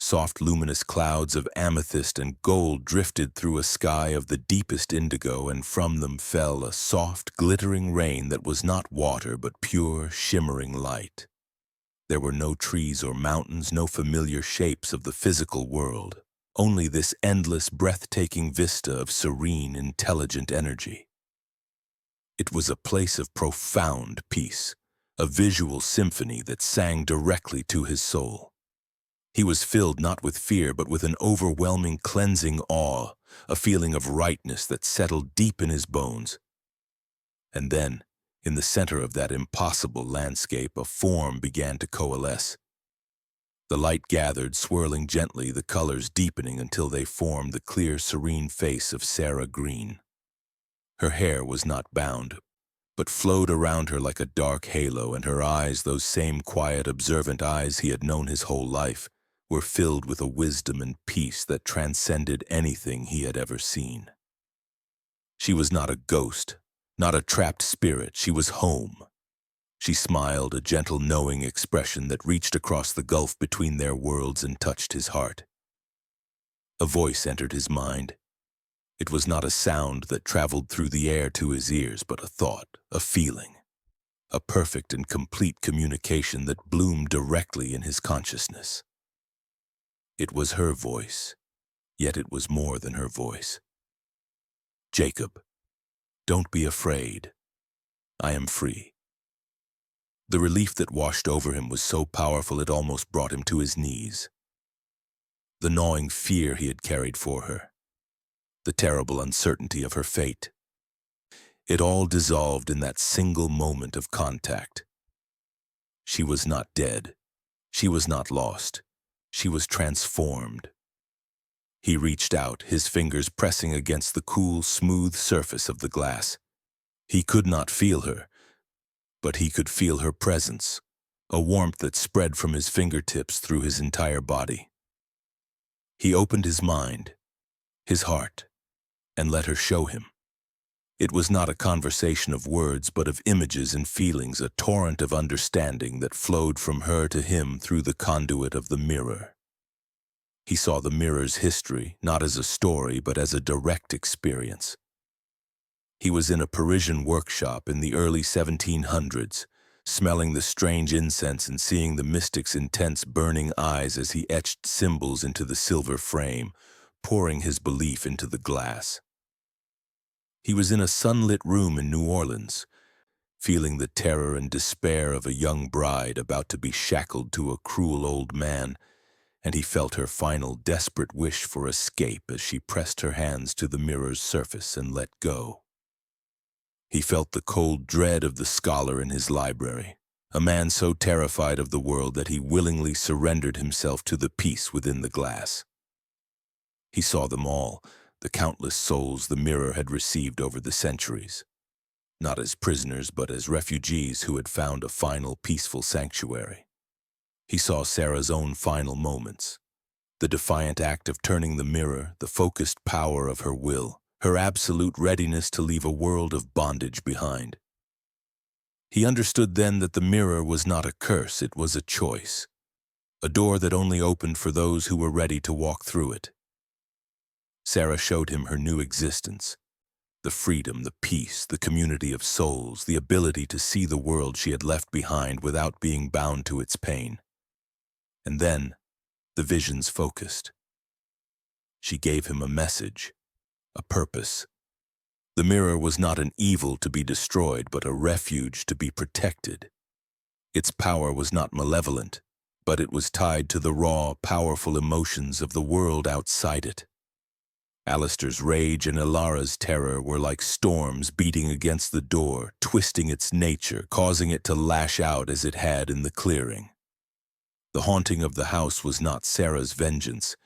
Soft luminous clouds of amethyst and gold drifted through a sky of the deepest indigo, and from them fell a soft, glittering rain that was not water but pure, shimmering light. There were no trees or mountains, no familiar shapes of the physical world, only this endless, breathtaking vista of serene, intelligent energy. It was a place of profound peace, a visual symphony that sang directly to his soul. He was filled not with fear, but with an overwhelming, cleansing awe, a feeling of rightness that settled deep in his bones. And then, in the center of that impossible landscape, a form began to coalesce. The light gathered, swirling gently, the colors deepening until they formed the clear, serene face of Sarah Green. Her hair was not bound, but flowed around her like a dark halo, and her eyes, those same quiet, observant eyes he had known his whole life, were filled with a wisdom and peace that transcended anything he had ever seen. She was not a ghost, not a trapped spirit. She was home. She smiled, a gentle, knowing expression that reached across the gulf between their worlds and touched his heart. A voice entered his mind. It was not a sound that traveled through the air to his ears, but a thought, a feeling, a perfect and complete communication that bloomed directly in his consciousness. It was her voice, yet it was more than her voice. Jacob, don't be afraid. I am free. The relief that washed over him was so powerful it almost brought him to his knees. The gnawing fear he had carried for her, the terrible uncertainty of her fate, it all dissolved in that single moment of contact. She was not dead. She was not lost. She was transformed. He reached out, his fingers pressing against the cool, smooth surface of the glass. He could not feel her, but he could feel her presence, a warmth that spread from his fingertips through his entire body. He opened his mind, his heart, and let her show him. It was not a conversation of words, but of images and feelings, a torrent of understanding that flowed from her to him through the conduit of the mirror. He saw the mirror's history, not as a story, but as a direct experience. He was in a Parisian workshop in the early 1700s, smelling the strange incense and seeing the mystic's intense burning eyes as he etched symbols into the silver frame, pouring his belief into the glass. He was in a sunlit room in New Orleans, feeling the terror and despair of a young bride about to be shackled to a cruel old man, and he felt her final desperate wish for escape as she pressed her hands to the mirror's surface and let go. He felt the cold dread of the scholar in his library, a man so terrified of the world that he willingly surrendered himself to the peace within the glass. He saw them all, the countless souls the mirror had received over the centuries. not as prisoners but as refugees who had found a final peaceful sanctuary. He saw Sarah's own final moments, the defiant act of turning the mirror, the focused power of her will, her absolute readiness to leave a world of bondage behind. He understood then that the mirror was not a curse, it was a choice, a door that only opened for those who were ready to walk through it. Sarah showed him her new existence, the freedom, the peace, the community of souls, the ability to see the world she had left behind without being bound to its pain. And then, the visions focused. She gave him a message, a purpose. The mirror was not an evil to be destroyed, but a refuge to be protected. Its power was not malevolent, but it was tied to the raw, powerful emotions of the world outside it. Alistair's rage and Ilara's terror were like storms beating against the door, twisting its nature, causing it to lash out as it had in the clearing. The haunting of the house was not Sarah's vengeance.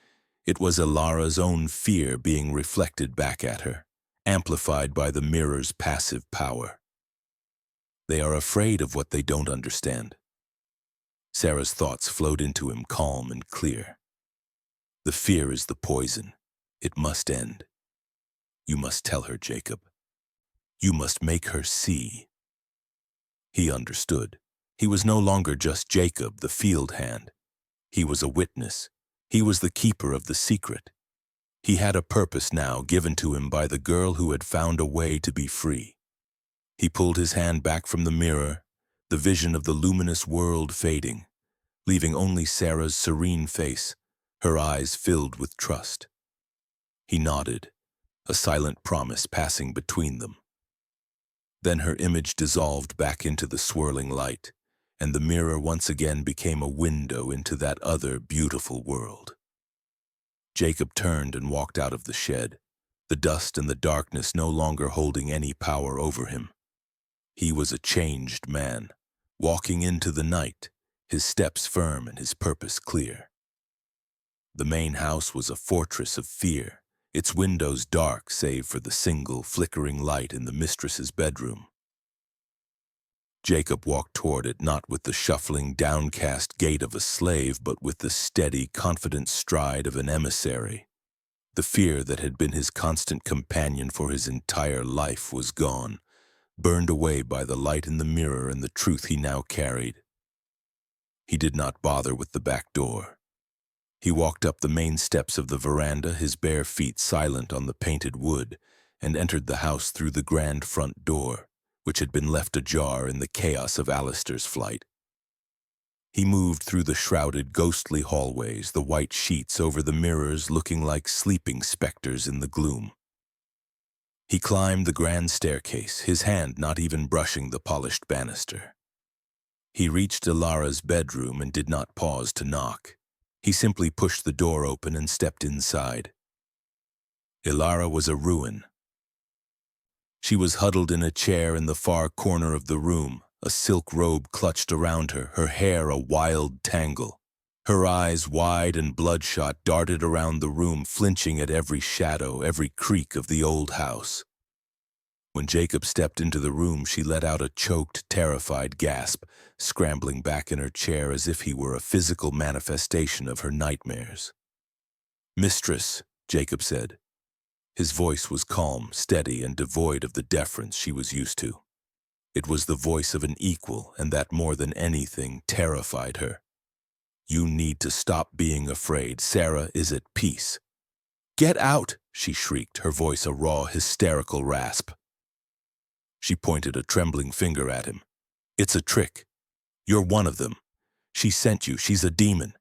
It was Ilara's own fear being reflected back at her, amplified by the mirror's passive power. They are afraid of what they don't understand. Sarah's thoughts flowed into him calm and clear. The fear is the poison. It must end. You must tell her, Jacob. You must make her see. He understood. He was no longer just Jacob, the field hand. He was a witness. He was the keeper of the secret. He had a purpose now given to him by the girl who had found a way to be free. He pulled his hand back from the mirror, the vision of the luminous world fading, leaving only Sarah's serene face, her eyes filled with trust. He nodded, a silent promise passing between them. Then her image dissolved back into the swirling light, and the mirror once again became a window into that other beautiful world. Jacob turned and walked out of the shed, the dust and the darkness no longer holding any power over him. He was a changed man, walking into the night, his steps firm and his purpose clear. The main house was a fortress of fear, its windows dark save for the single flickering light in the mistress's bedroom. Jacob walked toward it not with the shuffling, downcast gait of a slave, but with the steady, confident stride of an emissary. The fear that had been his constant companion for his entire life was gone, burned away by the light in the mirror and the truth he now carried. He did not bother with the back door. He walked up the main steps of the veranda, his bare feet silent on the painted wood, and entered the house through the grand front door, which had been left ajar in the chaos of Alistair's flight. He moved through the shrouded, ghostly hallways, the white sheets over the mirrors looking like sleeping specters in the gloom. He climbed the grand staircase, his hand not even brushing the polished banister. He reached Ilara's bedroom and did not pause to knock. He simply pushed the door open and stepped inside. Ilara was a ruin. She was huddled in a chair in the far corner of the room, a silk robe clutched around her, her hair a wild tangle. Her eyes, wide and bloodshot, darted around the room, flinching at every shadow, every creak of the old house. When Jacob stepped into the room, she let out a choked, terrified gasp, scrambling back in her chair as if he were a physical manifestation of her nightmares. "Mistress," Jacob said. His voice was calm, steady, and devoid of the deference she was used to. It was the voice of an equal, and that more than anything terrified her. "You need to stop being afraid. Sarah is at peace." "Get out!" she shrieked, her voice a raw, hysterical rasp. She pointed a trembling finger at him. "It's a trick. You're one of them. She sent you. She's a demon."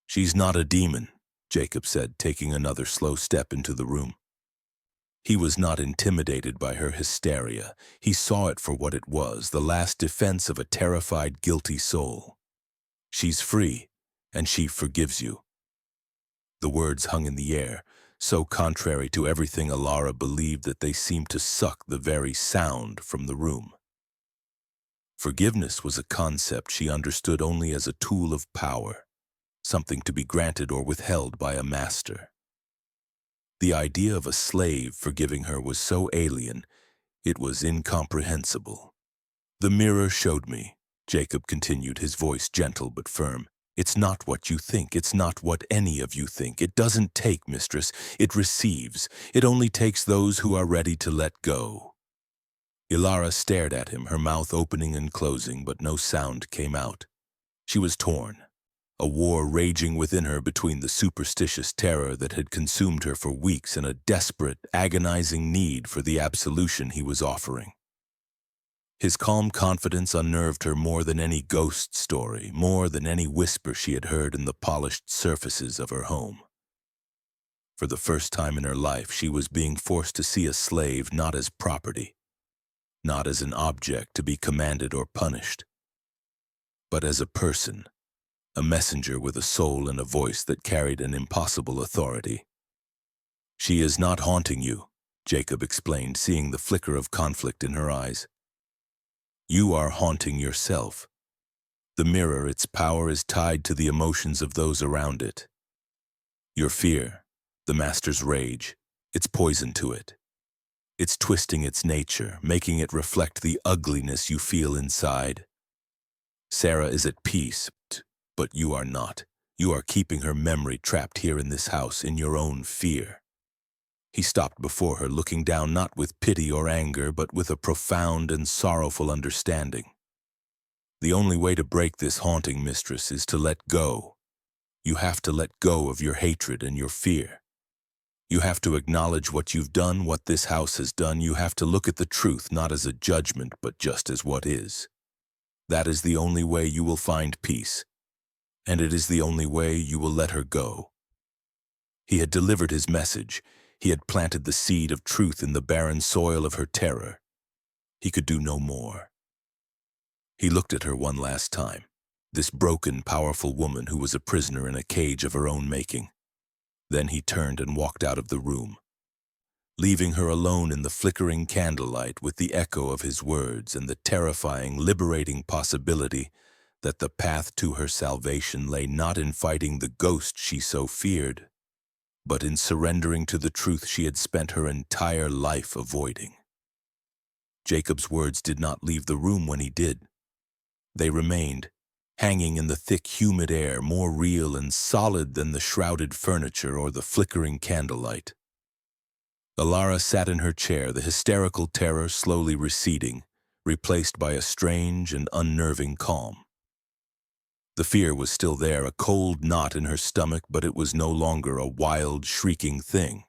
"She's not a demon," Jacob said, taking another slow step into the room. He was not intimidated by her hysteria. He saw it for what it was, the last defense of a terrified, guilty soul. "She's free, and she forgives you." The words hung in the air, so contrary to everything Ilara believed that they seemed to suck the very sound from the room. Forgiveness was a concept she understood only as a tool of power, something to be granted or withheld by a master. The idea of a slave forgiving her was so alien, It was incomprehensible. The mirror showed me, Jacob continued, his voice gentle but firm. It's not what you think. It's not what any of you think. It doesn't take, mistress. It receives. It only takes those who are ready to let go. Ilara stared at him, her mouth opening and closing, but no sound came out. She was torn, a war raging within her between the superstitious terror that had consumed her for weeks and a desperate, agonizing need for the absolution he was offering. His calm confidence unnerved her more than any ghost story, more than any whisper she had heard in the polished surfaces of her home. For the first time in her life, she was being forced to see a slave not as property, not as an object to be commanded or punished, but as a person, a messenger with a soul and a voice that carried an impossible authority. She is not haunting you, Jacob explained, seeing the flicker of conflict in her eyes. You are haunting yourself. The mirror, its power is tied to the emotions of those around it. Your fear, the master's rage, it's poison to it. It's twisting its nature, making it reflect the ugliness you feel inside. Sarah is at peace, but you are not. You are keeping her memory trapped here in this house in your own fear. He stopped before her, looking down not with pity or anger, but with a profound and sorrowful understanding. The only way to break this haunting, mistress, is to let go. You have to let go of your hatred and your fear. You have to acknowledge what you've done, what this house has done. You have to look at the truth not as a judgment, but just as what is. That is the only way you will find peace, and it is the only way you will let her go. He had delivered his message. He had planted the seed of truth in the barren soil of her terror. He could do no more. He looked at her one last time, this broken, powerful woman who was a prisoner in a cage of her own making. Then he turned and walked out of the room, leaving her alone in the flickering candlelight with the echo of his words and the terrifying, liberating possibility that the path to her salvation lay not in fighting the ghost she so feared, but in surrendering to the truth she had spent her entire life avoiding. Jacob's words did not leave the room when he did. They remained, hanging in the thick, humid air, more real and solid than the shrouded furniture or the flickering candlelight. Ilara sat in her chair, the hysterical terror slowly receding, replaced by a strange and unnerving calm. The fear was still there, a cold knot in her stomach, but it was no longer a wild, shrieking thing.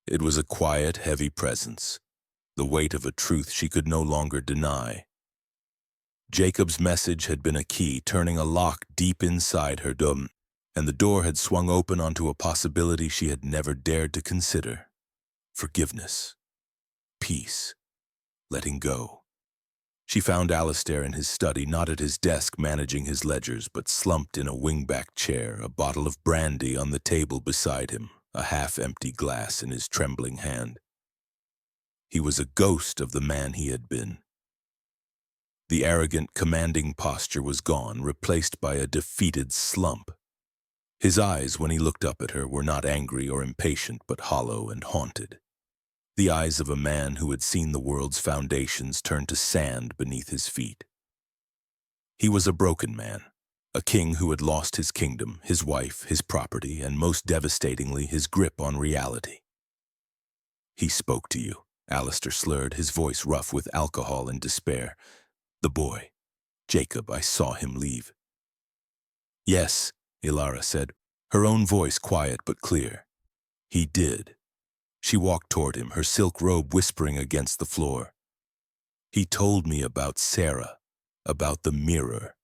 It was a quiet, heavy presence, the weight of a truth she could no longer deny. Jacob's message had been a key, turning a lock deep inside her dome, and the door had swung open onto a possibility she had never dared to consider. Forgiveness. Peace. Letting go. She found Alistair in his study, not at his desk managing his ledgers, but slumped in a wingback chair, a bottle of brandy on the table beside him, a half-empty glass in his trembling hand. He was a ghost of the man he had been. The arrogant, commanding posture was gone, replaced by a defeated slump. His eyes, when he looked up at her, were not angry or impatient, but hollow and haunted. The eyes of a man who had seen the world's foundations turn to sand beneath his feet. He was a broken man, a king who had lost his kingdom, his wife, his property, and most devastatingly, his grip on reality. He spoke to you, Alistair slurred, his voice rough with alcohol and despair. The boy, Jacob, I saw him leave. Yes, Ilara said, her own voice quiet but clear. He did. She walked toward him, her silk robe whispering against the floor. He told me about Sarah, about the mirror.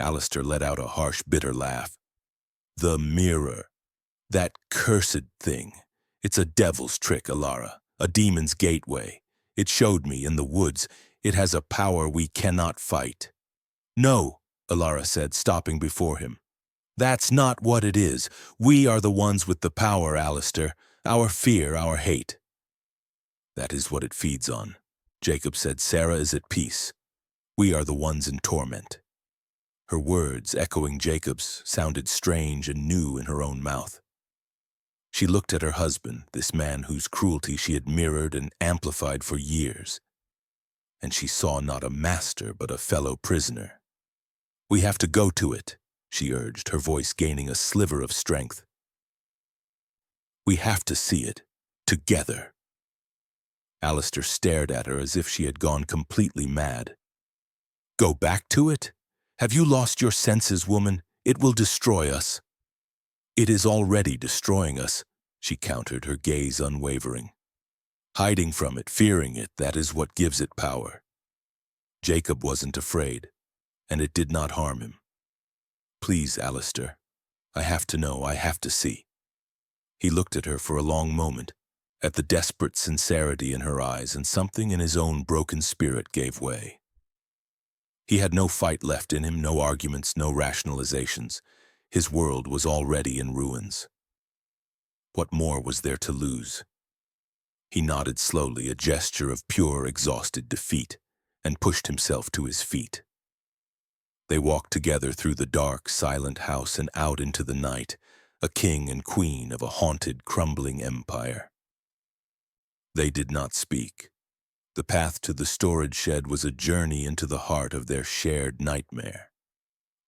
Alistair let out a harsh, bitter laugh. The mirror. That cursed thing. It's a devil's trick, Ilara, a demon's gateway. It showed me in the woods. It has a power we cannot fight. No, Ilara said, stopping before him. That's not what it is. We are the ones with the power, Alistair. Our fear, our hate. That is what it feeds on. Jacob said, Sarah is at peace. We are the ones in torment. Her words, echoing Jacob's, sounded strange and new in her own mouth. She looked at her husband, this man whose cruelty she had mirrored and amplified for years, and she saw not a master but a fellow prisoner. "We have to go to it," she urged, her voice gaining a sliver of strength. "We have to see it, together." Alistair stared at her as if she had gone completely mad. "Go back to it? Have you lost your senses, woman? It will destroy us." "It is already destroying us," she countered, her gaze unwavering. "Hiding from it, fearing it, that is what gives it power. Jacob wasn't afraid, and it did not harm him. Please, Alistair, I have to know, I have to see." He looked at her for a long moment, at the desperate sincerity in her eyes, and something in his own broken spirit gave way. He had no fight left in him, no arguments, no rationalizations. His world was already in ruins. What more was there to lose? He nodded slowly, a gesture of pure, exhausted defeat, and pushed himself to his feet. They walked together through the dark, silent house and out into the night, a king and queen of a haunted, crumbling empire. They did not speak. The path to the storage shed was a journey into the heart of their shared nightmare.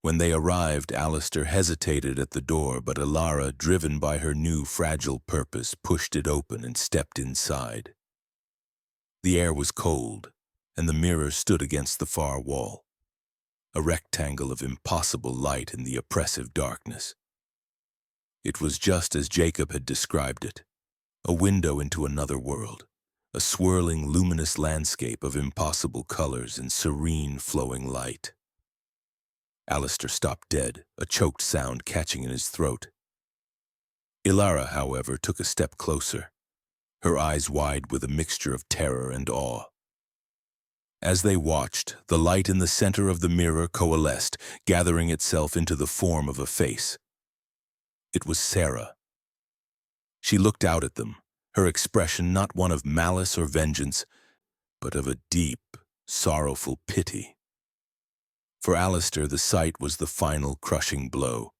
When they arrived, Alistair hesitated at the door, but Ilara, driven by her new fragile purpose, pushed it open and stepped inside. The air was cold, and the mirror stood against the far wall, a rectangle of impossible light in the oppressive darkness. It was just as Jacob had described it, a window into another world, a swirling, luminous landscape of impossible colors and serene, flowing light. Alistair stopped dead, a choked sound catching in his throat. Ilara, however, took a step closer, her eyes wide with a mixture of terror and awe. As they watched, the light in the center of the mirror coalesced, gathering itself into the form of a face. It was Sarah. She looked out at them, her expression not one of malice or vengeance, but of a deep, sorrowful pity. For Alistair, the sight was the final crushing blow.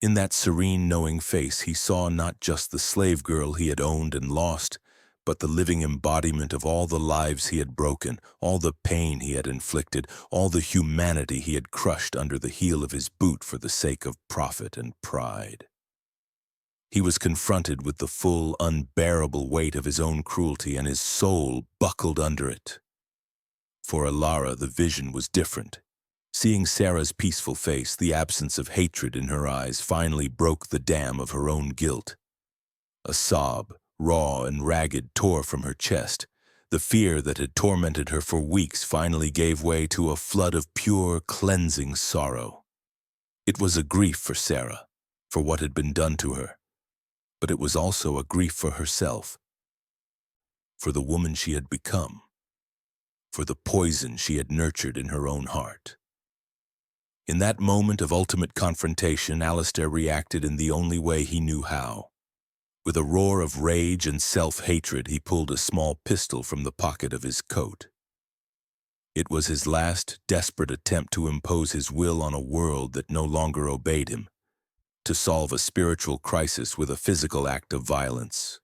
In that serene, knowing face, he saw not just the slave girl he had owned and lost, but the living embodiment of all the lives he had broken, all the pain he had inflicted, all the humanity he had crushed under the heel of his boot for the sake of profit and pride. He was confronted with the full, unbearable weight of his own cruelty, and his soul buckled under it. For Ilara, the vision was different. Seeing Sarah's peaceful face, the absence of hatred in her eyes finally broke the dam of her own guilt. A sob, raw and ragged, tore from her chest. The fear that had tormented her for weeks finally gave way to a flood of pure, cleansing sorrow. It was a grief for Sarah, for what had been done to her, but it was also a grief for herself, for the woman she had become, for the poison she had nurtured in her own heart. In that moment of ultimate confrontation, Alistair reacted in the only way he knew how. With a roar of rage and self-hatred, he pulled a small pistol from the pocket of his coat. It was his last, desperate attempt to impose his will on a world that no longer obeyed him, to solve a spiritual crisis with a physical act of violence.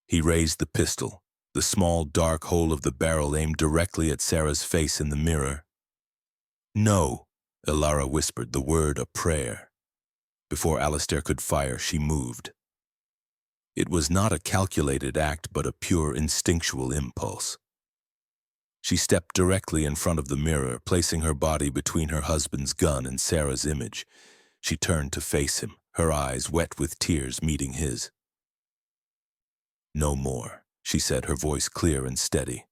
He raised the pistol, the small, dark hole of the barrel aimed directly at Sarah's face in the mirror. "No," Ilara whispered, the word a prayer. Before Alistair could fire, she moved. It was not a calculated act, but a pure instinctual impulse. She stepped directly in front of the mirror, placing her body between her husband's gun and Sarah's image. She turned to face him, her eyes wet with tears meeting his. "No more," she said, her voice clear and steady.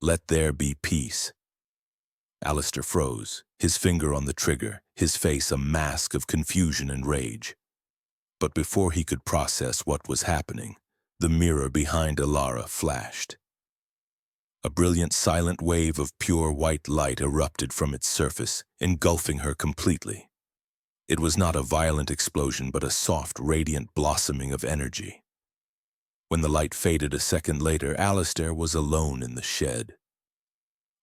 "Let there be peace." Alistair froze, his finger on the trigger, his face a mask of confusion and rage. But before he could process what was happening, the mirror behind Ilara flashed. A brilliant, silent wave of pure white light erupted from its surface, engulfing her completely. It was not a violent explosion, but a soft, radiant blossoming of energy. When the light faded a second later, Alistair was alone in the shed.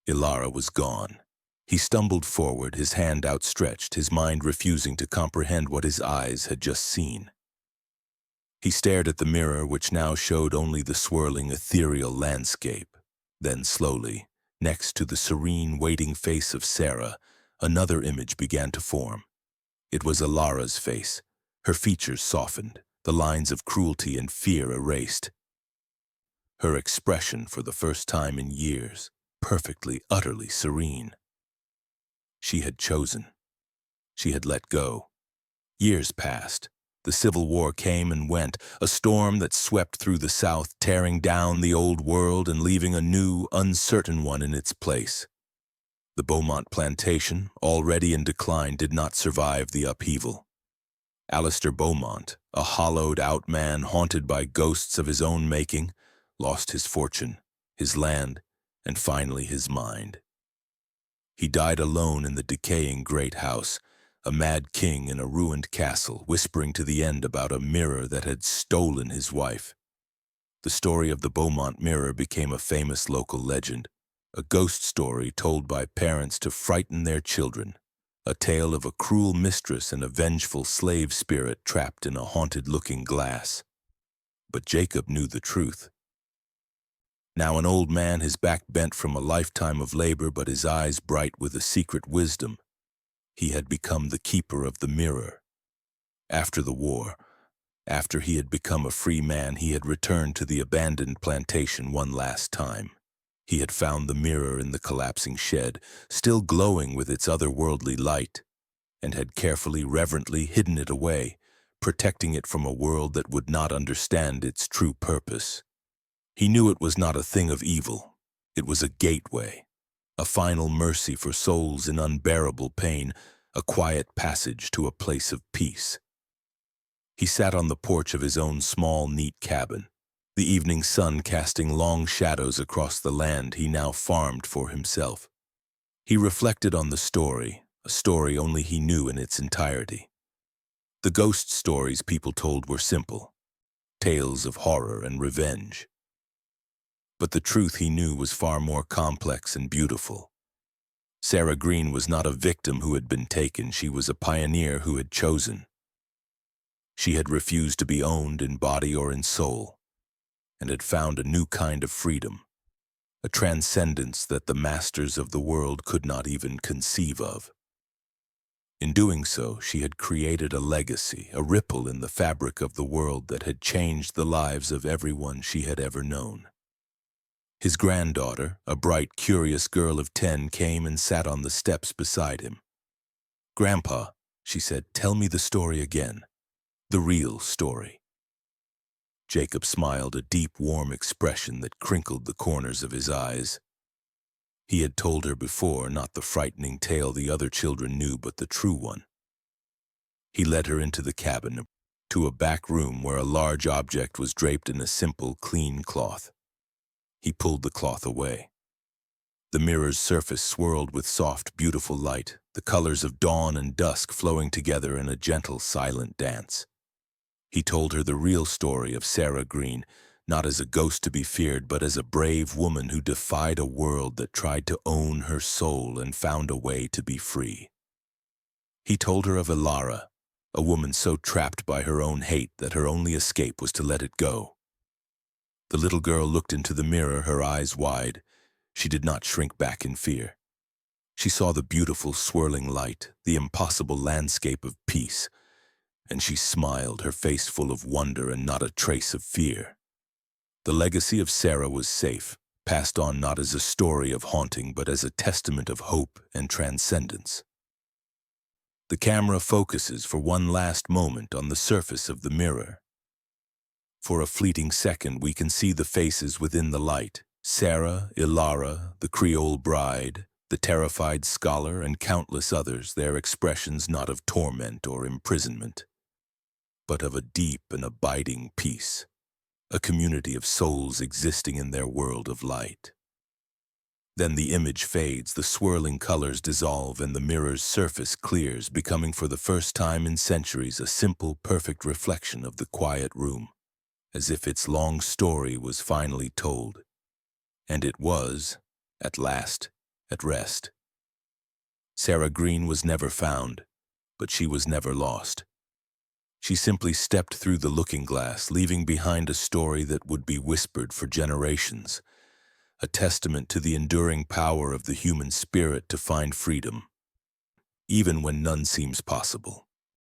Ilara was gone. He stumbled forward, his hand outstretched, his mind refusing to comprehend what his eyes had just seen. He stared at the mirror, which now showed only the swirling, ethereal landscape. Then slowly, next to the serene, waiting face of Sarah, another image began to form. It was Alara's face, her features softened, the lines of cruelty and fear erased. Her expression, for the first time in years, perfectly, utterly serene. She had chosen. She had let go. Years passed. The Civil War came and went, a storm that swept through the South, tearing down the old world and leaving a new, uncertain one in its place. The Beaumont plantation, already in decline, did not survive the upheaval. Alistair Beaumont, a hollowed-out man haunted by ghosts of his own making, lost his fortune, his land, and finally his mind. He died alone in the decaying great house, a mad king in a ruined castle, whispering to the end about a mirror that had stolen his wife. The story of the Beaumont mirror became a famous local legend, a ghost story told by parents to frighten their children, a tale of a cruel mistress and a vengeful slave spirit trapped in a haunted looking glass. But Jacob knew the truth. Now an old man, his back bent from a lifetime of labor, but his eyes bright with a secret wisdom. He had become the keeper of the mirror. After the war, after he had become a free man, he had returned to the abandoned plantation one last time. He had found the mirror in the collapsing shed, still glowing with its otherworldly light, and had carefully, reverently hidden it away, protecting it from a world that would not understand its true purpose. He knew it was not a thing of evil. It was a gateway, a final mercy for souls in unbearable pain, a quiet passage to a place of peace. He sat on the porch of his own small, neat cabin, the evening sun casting long shadows across the land he now farmed for himself. He reflected on the story, a story only he knew in its entirety. The ghost stories people told were simple, tales of horror and revenge. But the truth he knew was far more complex and beautiful. Sarah Green was not a victim who had been taken, she was a pioneer who had chosen. She had refused to be owned in body or in soul, and had found a new kind of freedom, a transcendence that the masters of the world could not even conceive of. In doing so, she had created a legacy, a ripple in the fabric of the world that had changed the lives of everyone she had ever known. His granddaughter, a bright, curious girl of 10, came and sat on the steps beside him. "Grandpa," she said, "tell me the story again. The real story." Jacob smiled, a deep, warm expression that crinkled the corners of his eyes. He had told her before, not the frightening tale the other children knew, but the true one. He led her into the cabin, to a back room where a large object was draped in a simple, clean cloth. He pulled the cloth away. The mirror's surface swirled with soft, beautiful light, the colors of dawn and dusk flowing together in a gentle, silent dance. He told her the real story of Sarah Green, not as a ghost to be feared, but as a brave woman who defied a world that tried to own her soul and found a way to be free. He told her of Alara, a woman so trapped by her own hate that her only escape was to let it go. The little girl looked into the mirror, her eyes wide. She did not shrink back in fear. She saw the beautiful swirling light, the impossible landscape of peace, and she smiled, her face full of wonder and not a trace of fear. The legacy of Sarah was safe, passed on not as a story of haunting, but as a testament of hope and transcendence. The camera focuses for one last moment on the surface of the mirror. For a fleeting second, we can see the faces within the light: Sarah, Ilara, the Creole bride, the terrified scholar, and countless others, their expressions not of torment or imprisonment, but of a deep and abiding peace, a community of souls existing in their world of light. Then the image fades, the swirling colors dissolve, and the mirror's surface clears, becoming for the first time in centuries a simple, perfect reflection of the quiet room, as if its long story was finally told. And it was, at last, at rest. Sarah Green was never found, but she was never lost. She simply stepped through the looking glass, leaving behind a story that would be whispered for generations, a testament to the enduring power of the human spirit to find freedom, even when none seems possible.